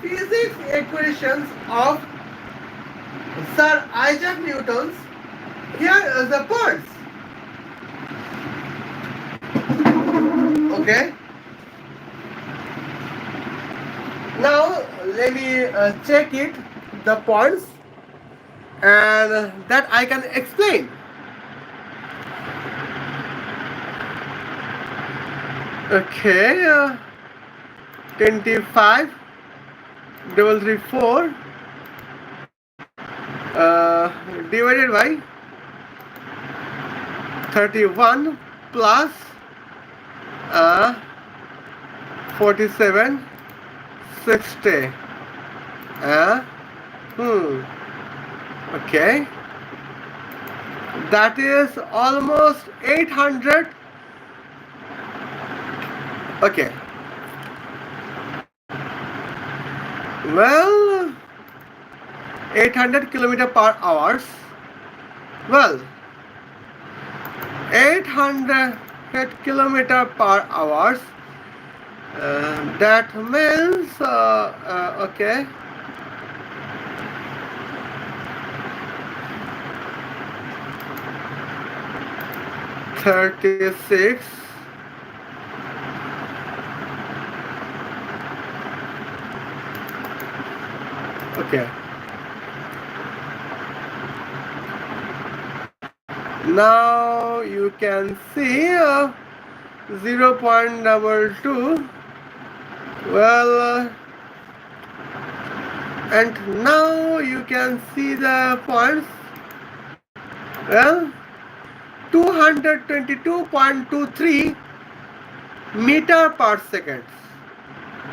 physics equations of Sir Isaac Newton's, here is the birds. Okay. Now let me check it, the points, and that I can explain. Okay, 25 334 divided by 31 plus 47 60. Okay, that is almost 800. Okay, well, 800 kilometer per hours. Well, 800 kilometer per hours. That means okay. 36. Okay. Now you can see 0.22. Well, and now you can see the points. Well, 222.23 meter per second.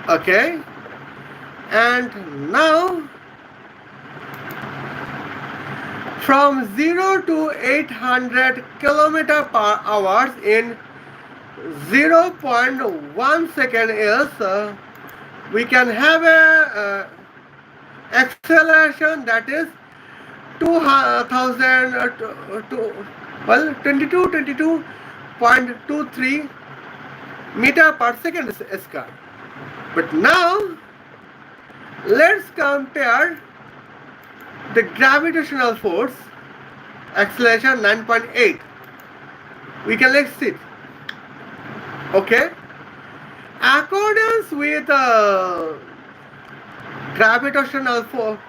Okay, and now from 0 to 800 kilometer per hour in 0.1 second is we can have a acceleration that is 2000 well 22.23 meter per second square. But now let's compare the gravitational force acceleration 9.8. We can let's see. Okay, accordance with gravitational force,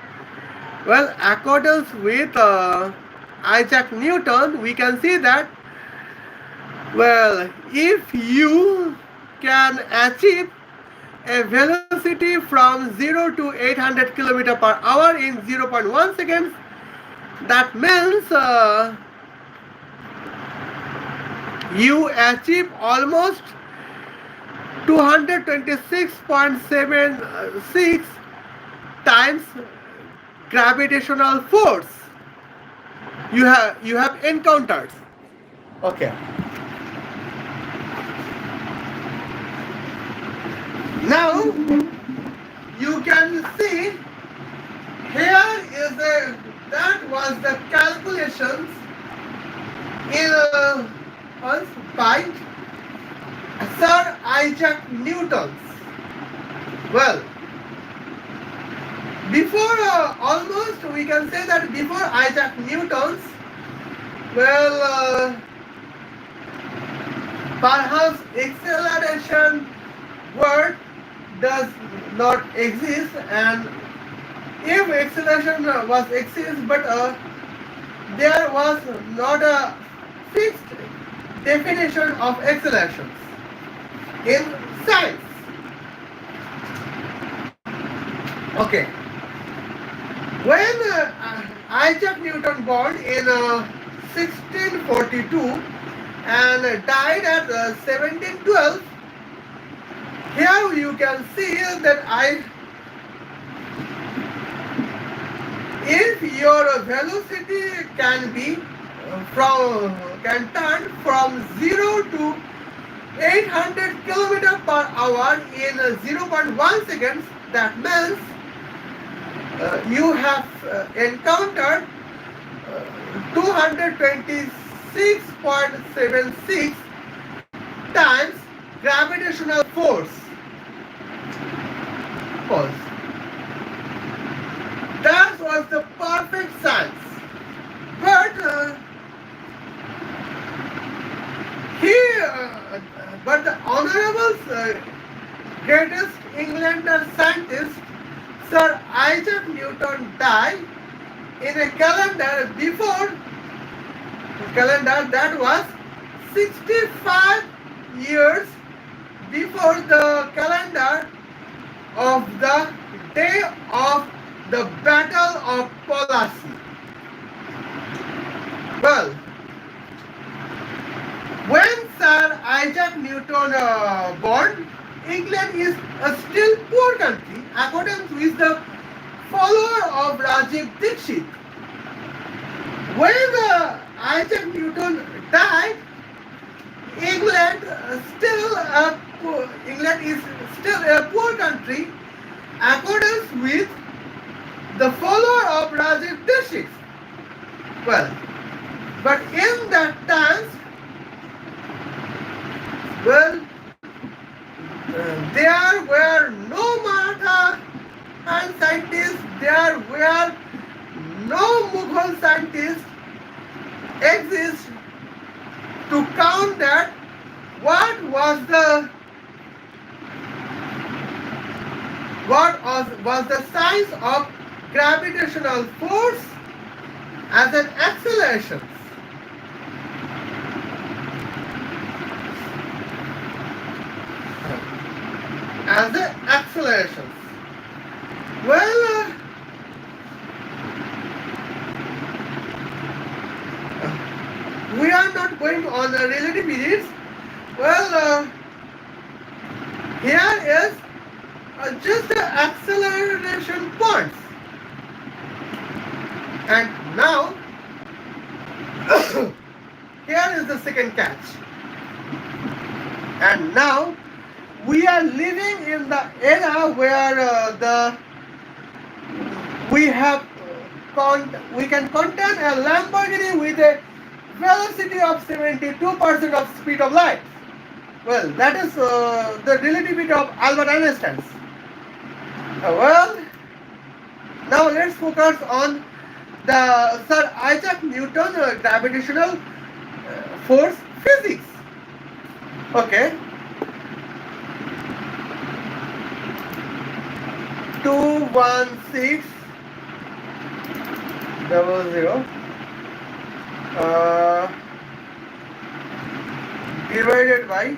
well, accordance with Isaac Newton, we can see that, well, if you can achieve a velocity from 0 to 800 kilometer per hour in 0.1 seconds, that means you achieve almost 226.76 times gravitational force you have encountered. Okay, now you can see here is that was the calculations in by Sir Isaac Newton. Well, before almost we can say that before Isaac Newton's, well, perhaps acceleration word does not exist, and if acceleration was exist, but there was not a fixed definition of accelerations in science. Okay, when Isaac Newton born in 1642 and died at 1712, here you can see that if your velocity can turn from 0 to 800 km per hour in 0.1 seconds, that means you have encountered 226.76 times gravitational force. That was the perfect science. But but the honorable greatest Englander scientist Sir Isaac Newton died in a calendar that was 65 years before the calendar of the day of the Battle of Plassey. Well, when Sir Isaac Newton born, England is a still poor country according with the follower of Rajiv Dixit. When Isaac Newton died, England England is still a poor country, accordance with the follower of Rajiv Dixit. Well, but in that times, well, there were no Maratha and scientists, there were no Mughal scientists exist to count that what was the size of gravitational force as an acceleration. As an acceleration. Well, we are not going on the relativities. Well, here is just the acceleration points. And now, here is the second catch. And now, we are living in the era where we can contain a Lamborghini with a velocity of 72% of speed of light. Well, that is the relativity of Albert Einstein's. Well, now let's focus on the Sir Isaac Newton gravitational force physics. Okay. 21600 divided by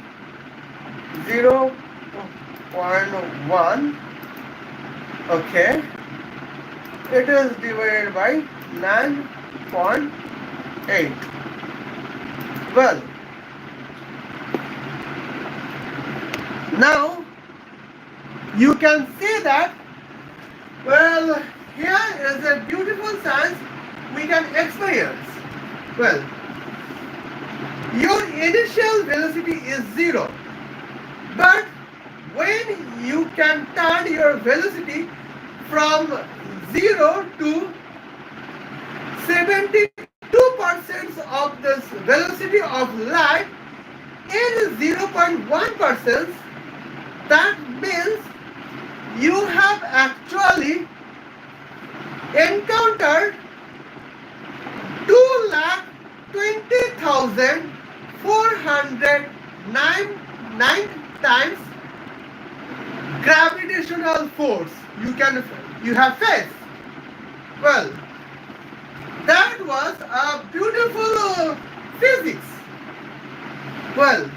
0.1. Okay, it is divided by 9.8. Well, now you can see that, well, here is a beautiful science we can experience. Well, your initial velocity is 0, but when you can turn your velocity from 0 to 72% of the velocity of light in 0.1%, that means you have actually encountered 2,20,409 times gravitational force you have faced. Well, that was a beautiful physics. Well,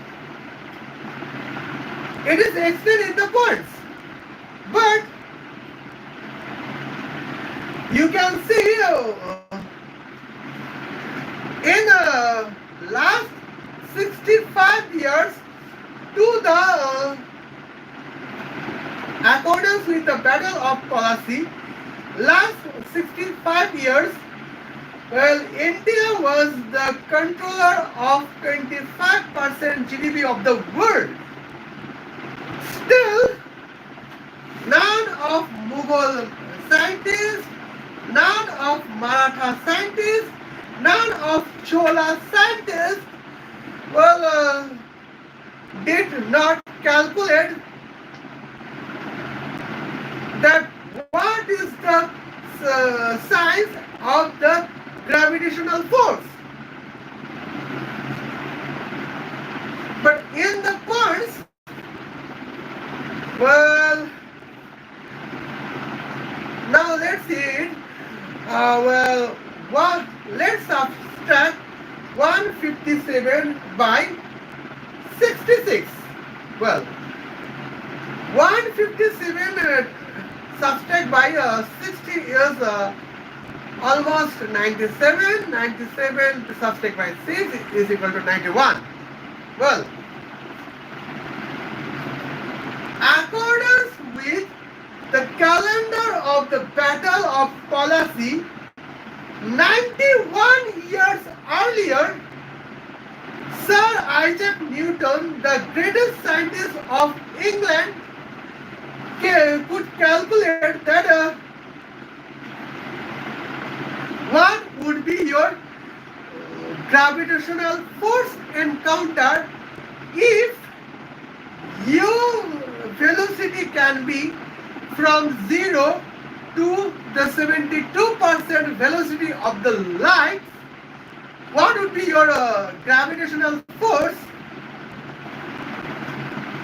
it is explained in the points, but you can see in the last 65 years to the accordance with the Battle of Plassey, last 65 years, well, India was the controller of 25% GDP of the world. Still, none of Mughal scientists, none of Maratha scientists, none of Chola scientists, well, did not calculate that what is the size of the gravitational force. But in the points, well, now let's see it. Let's subtract 157 by 66. Well, 157 subtract by 60 is almost 97. 97 subtract by 6 is equal to 91. Well, accordance with the calendar of the Battle of Plassey, 91 years earlier, Newton, the greatest scientist of England, could calculate that what would be your gravitational force encounter if your velocity can be from 0 to the 72% velocity of the light. What would be your gravitational force?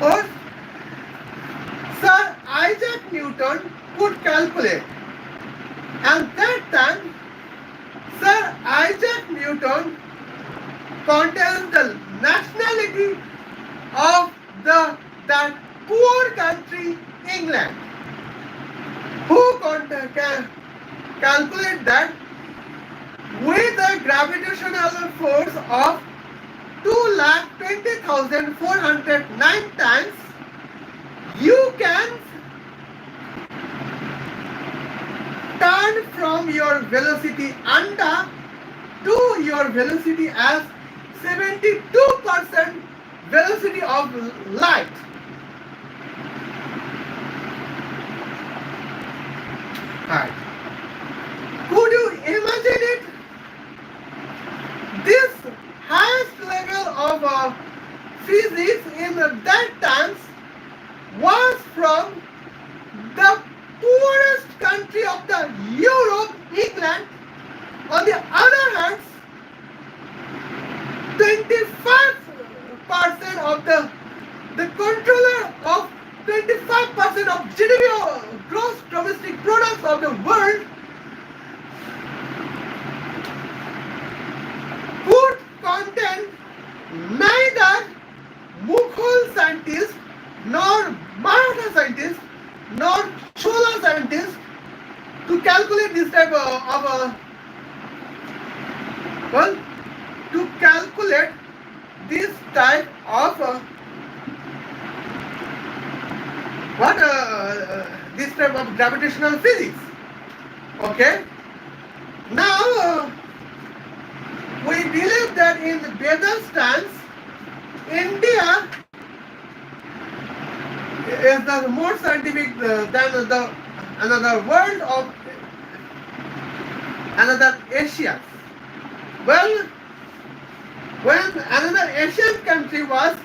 Or Sir Isaac Newton could calculate. And that time, Sir Isaac Newton contains the nationality of that poor country, England, who can calculate that with a gravitational force of 2,20,409 times, you can turn from your velocity under to your velocity as 72% velocity of light. Right. Could you imagine it? This highest level of physics in that times was from the poorest country of the Europe, England. On the other hand, 25% of the controller of 25% of GDP, gross domestic products of the world, could contain neither Mughal scientists, nor Maratha scientists, nor Chola scientists to calculate this type to calculate this type of this type of gravitational physics. Okay. Now we believe that in Veda stance, India is the more scientific than another world of another Asia. Well, when another Asian country was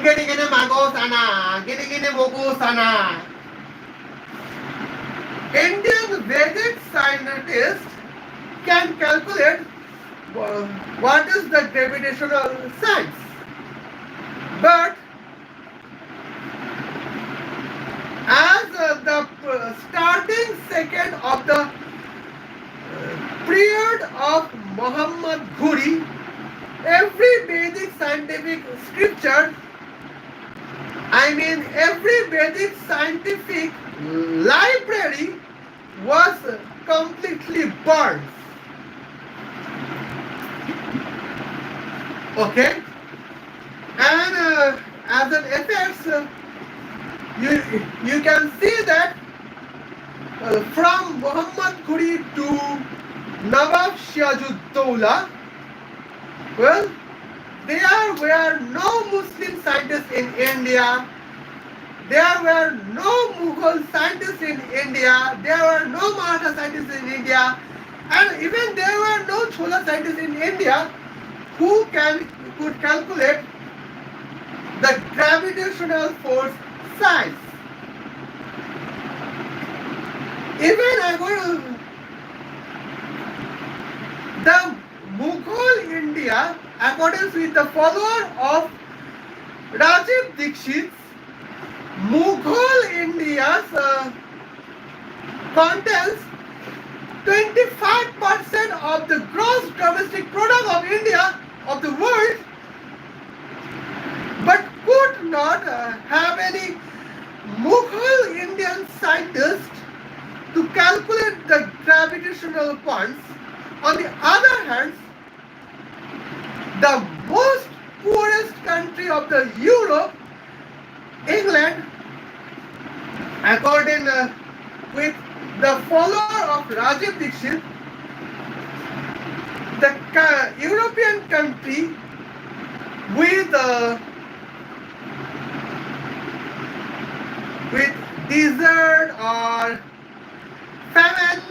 getting in a Magosana, getting in a Mogosana, Indian Vedic scientists can calculate what is the gravitational science. But as the starting second of the period of Muhammad Ghuri, every Vedic scientific scripture, every Vedic scientific library was completely burned. Okay? And as an effect, you can see that from Muhammad Ghuri to Nawab Siajuddaulah, well, there were no Muslim scientists in India, there were no Mughal scientists in India, there were no Maratha scientists in India, and even there were no Chola scientists in India who could calculate the gravitational force science. Even the Mughal India, according with the follower of Rajiv Dixit, Mughal India's contains 25% of the gross domestic product of India, of the world, but could not have any Mughal Indian scientist to calculate the gravitational points. On the other hand, the most poorest country of the Europe, England, according with the follower of Rajiv Dixit, the European country with desert or famine.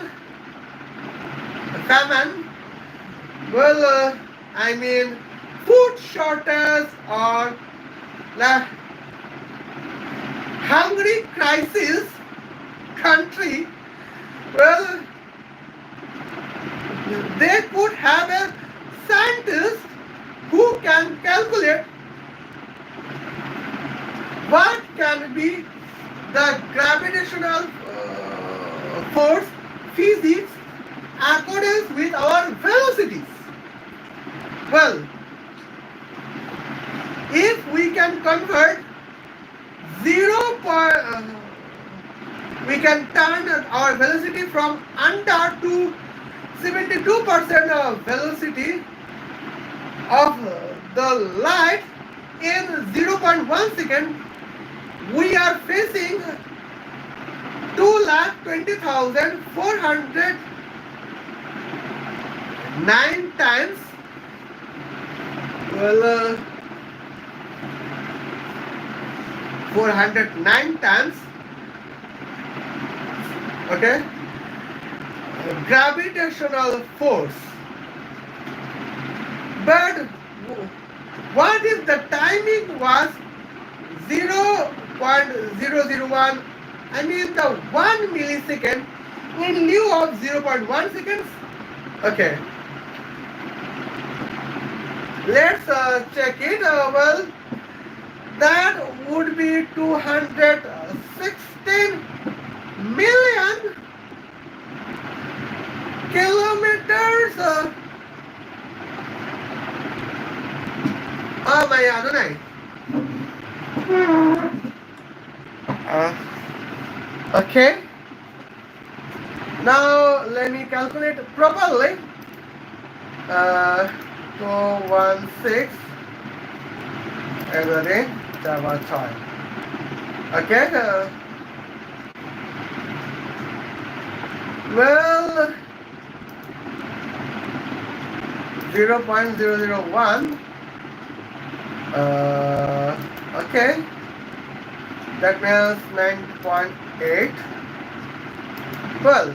Well, I mean food shortage or la hungry crisis country. Well, they could have a scientist who can calculate what can be the gravitational force physics accordance with our velocities. Well, if we can convert we can turn our velocity from under to 72% of velocity of the light in 0.1 second, we are facing 2,20,409 times. Well, 409 times. Okay, gravitational force. But what if the timing was 0.001, I mean the 1 millisecond in lieu of 0.1 seconds? Okay, let's check it. Well, that would be 216 million kilometers. Oh my Adonai. Okay. Now let me calculate properly. 216 everything. Okay. Well, 0.001. Okay, that means 9.8. Well,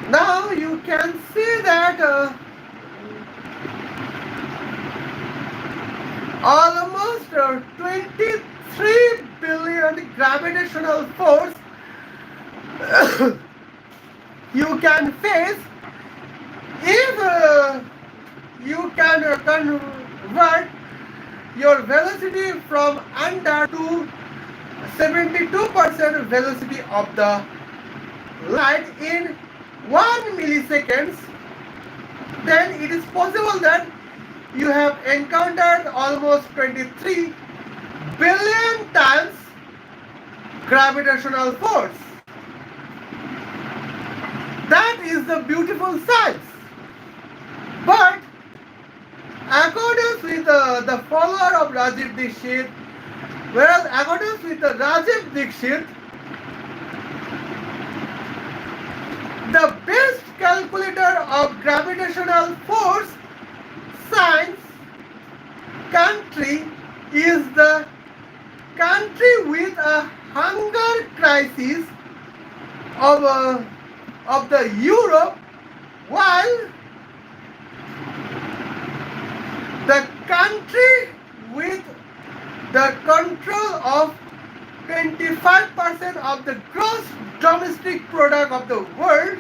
now you can see that almost 23 billion gravitational force you can face if you can convert your velocity from under to 72% velocity of the light in 1 milliseconds, then it is possible that you have encountered almost 23 billion times gravitational force. That is the beautiful science. But according with the follower of Rajiv Dixit, whereas according with the Rajiv Dixit, the best calculator of gravitational force science country is the country with a hunger crisis of the Europe, while the country with the control of 25% of the gross domestic product of the world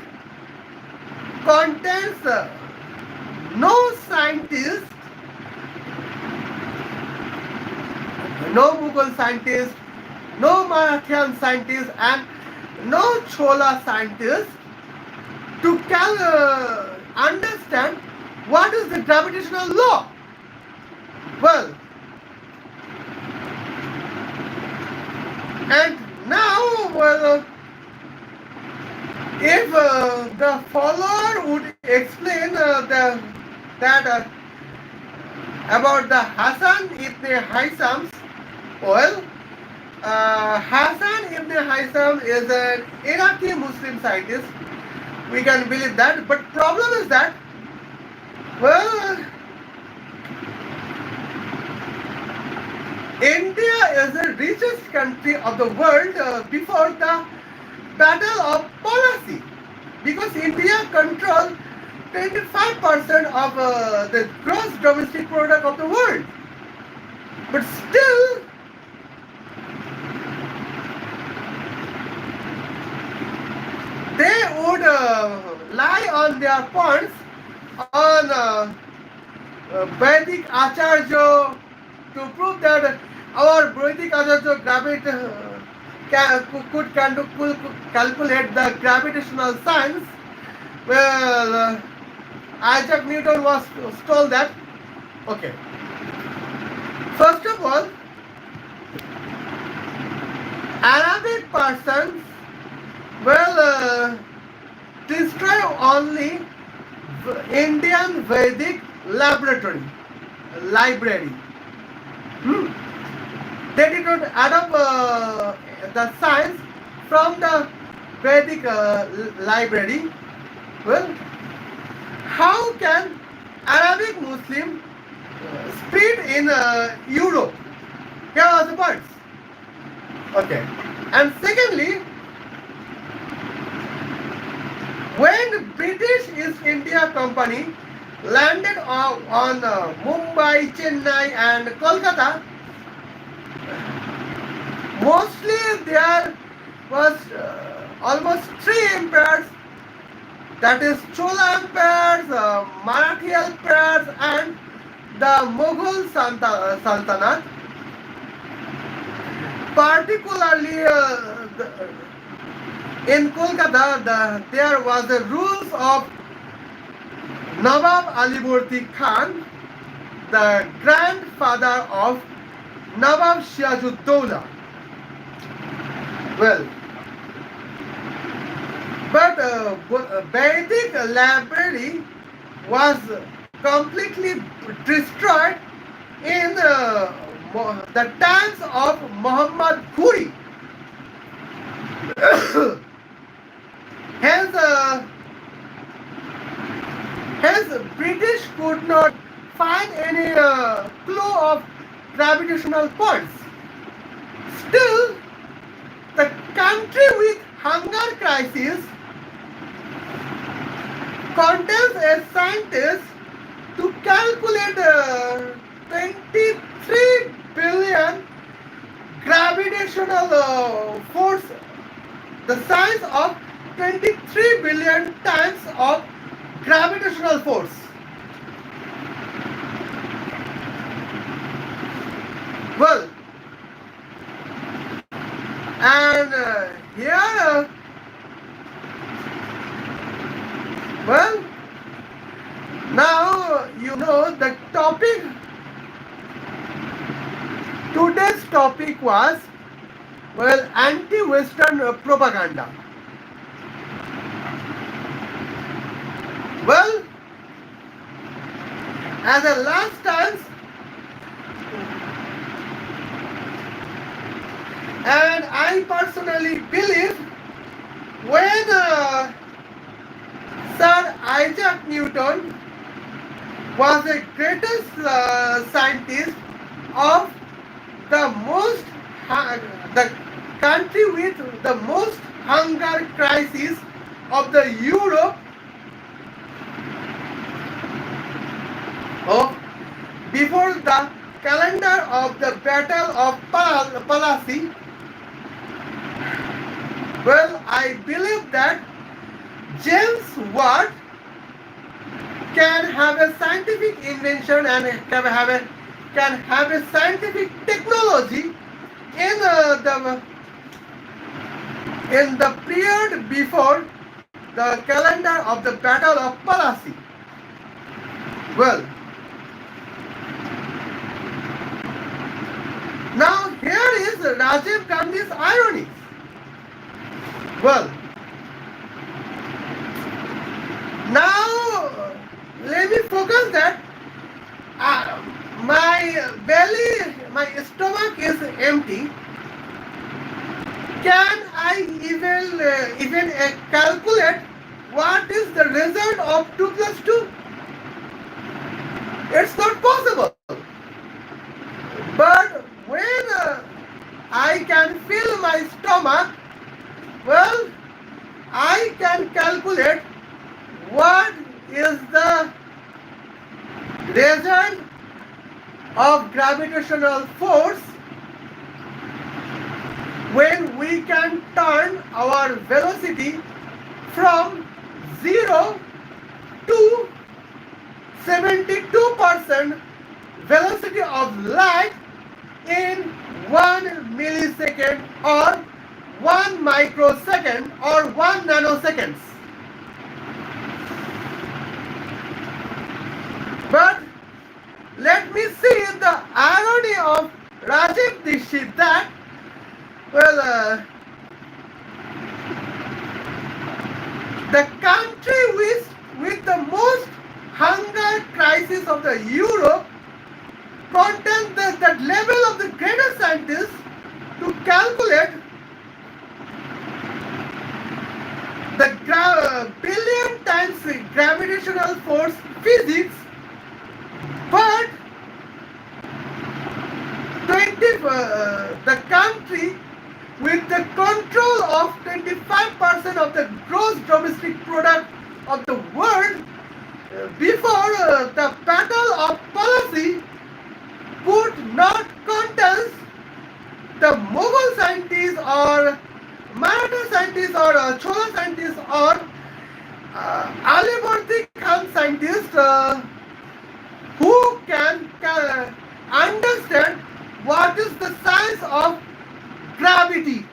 contains no scientist, no Mughal scientist, no Marathian scientist, and no Chola scientist to understand what is the gravitational law. Well, and now, well, if the follower would explain that about the Hassan ibn Haysam's, well, Hassan ibn Haysam is an Iraqi Muslim scientist. We can believe that, but problem is that, well, India is the richest country of the world before the battle of policy, because India controls 25% of the gross domestic product of the world. But still, they would lie on their points on Vedic Acharya to prove that our Vedic Acharya could calculate the gravitational science. Well, Isaac Newton was told that. Okay. First of all, Arabic persons describe only Indian Vedic library. They did not adopt the science from the Vedic library. Well, how can Arabic Muslim spread in Europe? Here are the points. Okay. And secondly, when British East India Company landed on Mumbai, Chennai and Kolkata, mostly there was almost three empires, that is Chola empires, Marathi empires and the Mughal Sultanate. Particularly in Kolkata, there was the rules of Nawab Aliburdi Khan, the grandfather of Nawab Siajuddaulah. Well, but Vedic library was completely destroyed in the times of Muhammad Ghori. Hence, British could not find any clue of gravitational points. Still, the country with hunger crisis contains a scientist to calculate 23 billion gravitational force, the size of 23 billion times of gravitational force. Well, and here, well, now you know the topic. Today's topic was, well, anti-Western propaganda. Well, as a last chance, and I personally believe when Sir Isaac Newton was the greatest scientist of the country with the most hunger crisis of the Europe before the calendar of the Battle of Plassey. Well, I believe that James Watt can have a scientific invention and can have a scientific technology in the period before the calendar of the Battle of Plassey. Well, now here is Rajiv Gandhi's irony. Well, now let me focus that my stomach is empty. Can I even calculate what is the result of 2 plus 2? It's not possible. But when result of gravitational force when we can turn our velocity from 0 to 72% velocity of light in 1 millisecond or 1 microsecond or 1 nanoseconds. But let me see the irony of Rajiv Dixit that, well, the country with the most hunger crisis of the Europe contains that level of the greatest scientists to calculate the billion times gravitational force physics, but the country with the control of 25% of the gross domestic product of the world before the battle of policy could not contest the Mughal scientists or Maratha scientists or Chola scientists or Alibardi Khan scientists who can understand what is the science of gravity,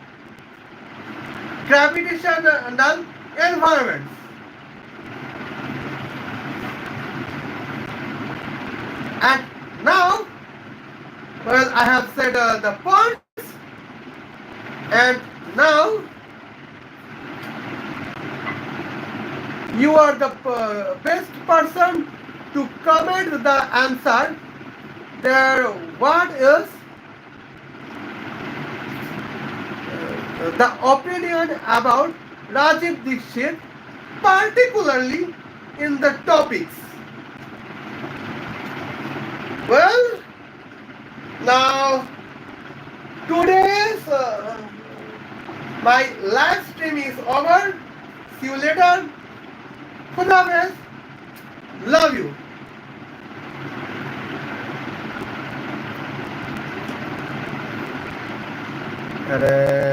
gravitational environments. And now, well, I have said the points, and now you are the best person to comment the answer. There, what is the opinion about Rajiv Dixit, particularly in the topics? Well, now today's my live stream is over. See you later. Khuda Hafiz. Love you. अरे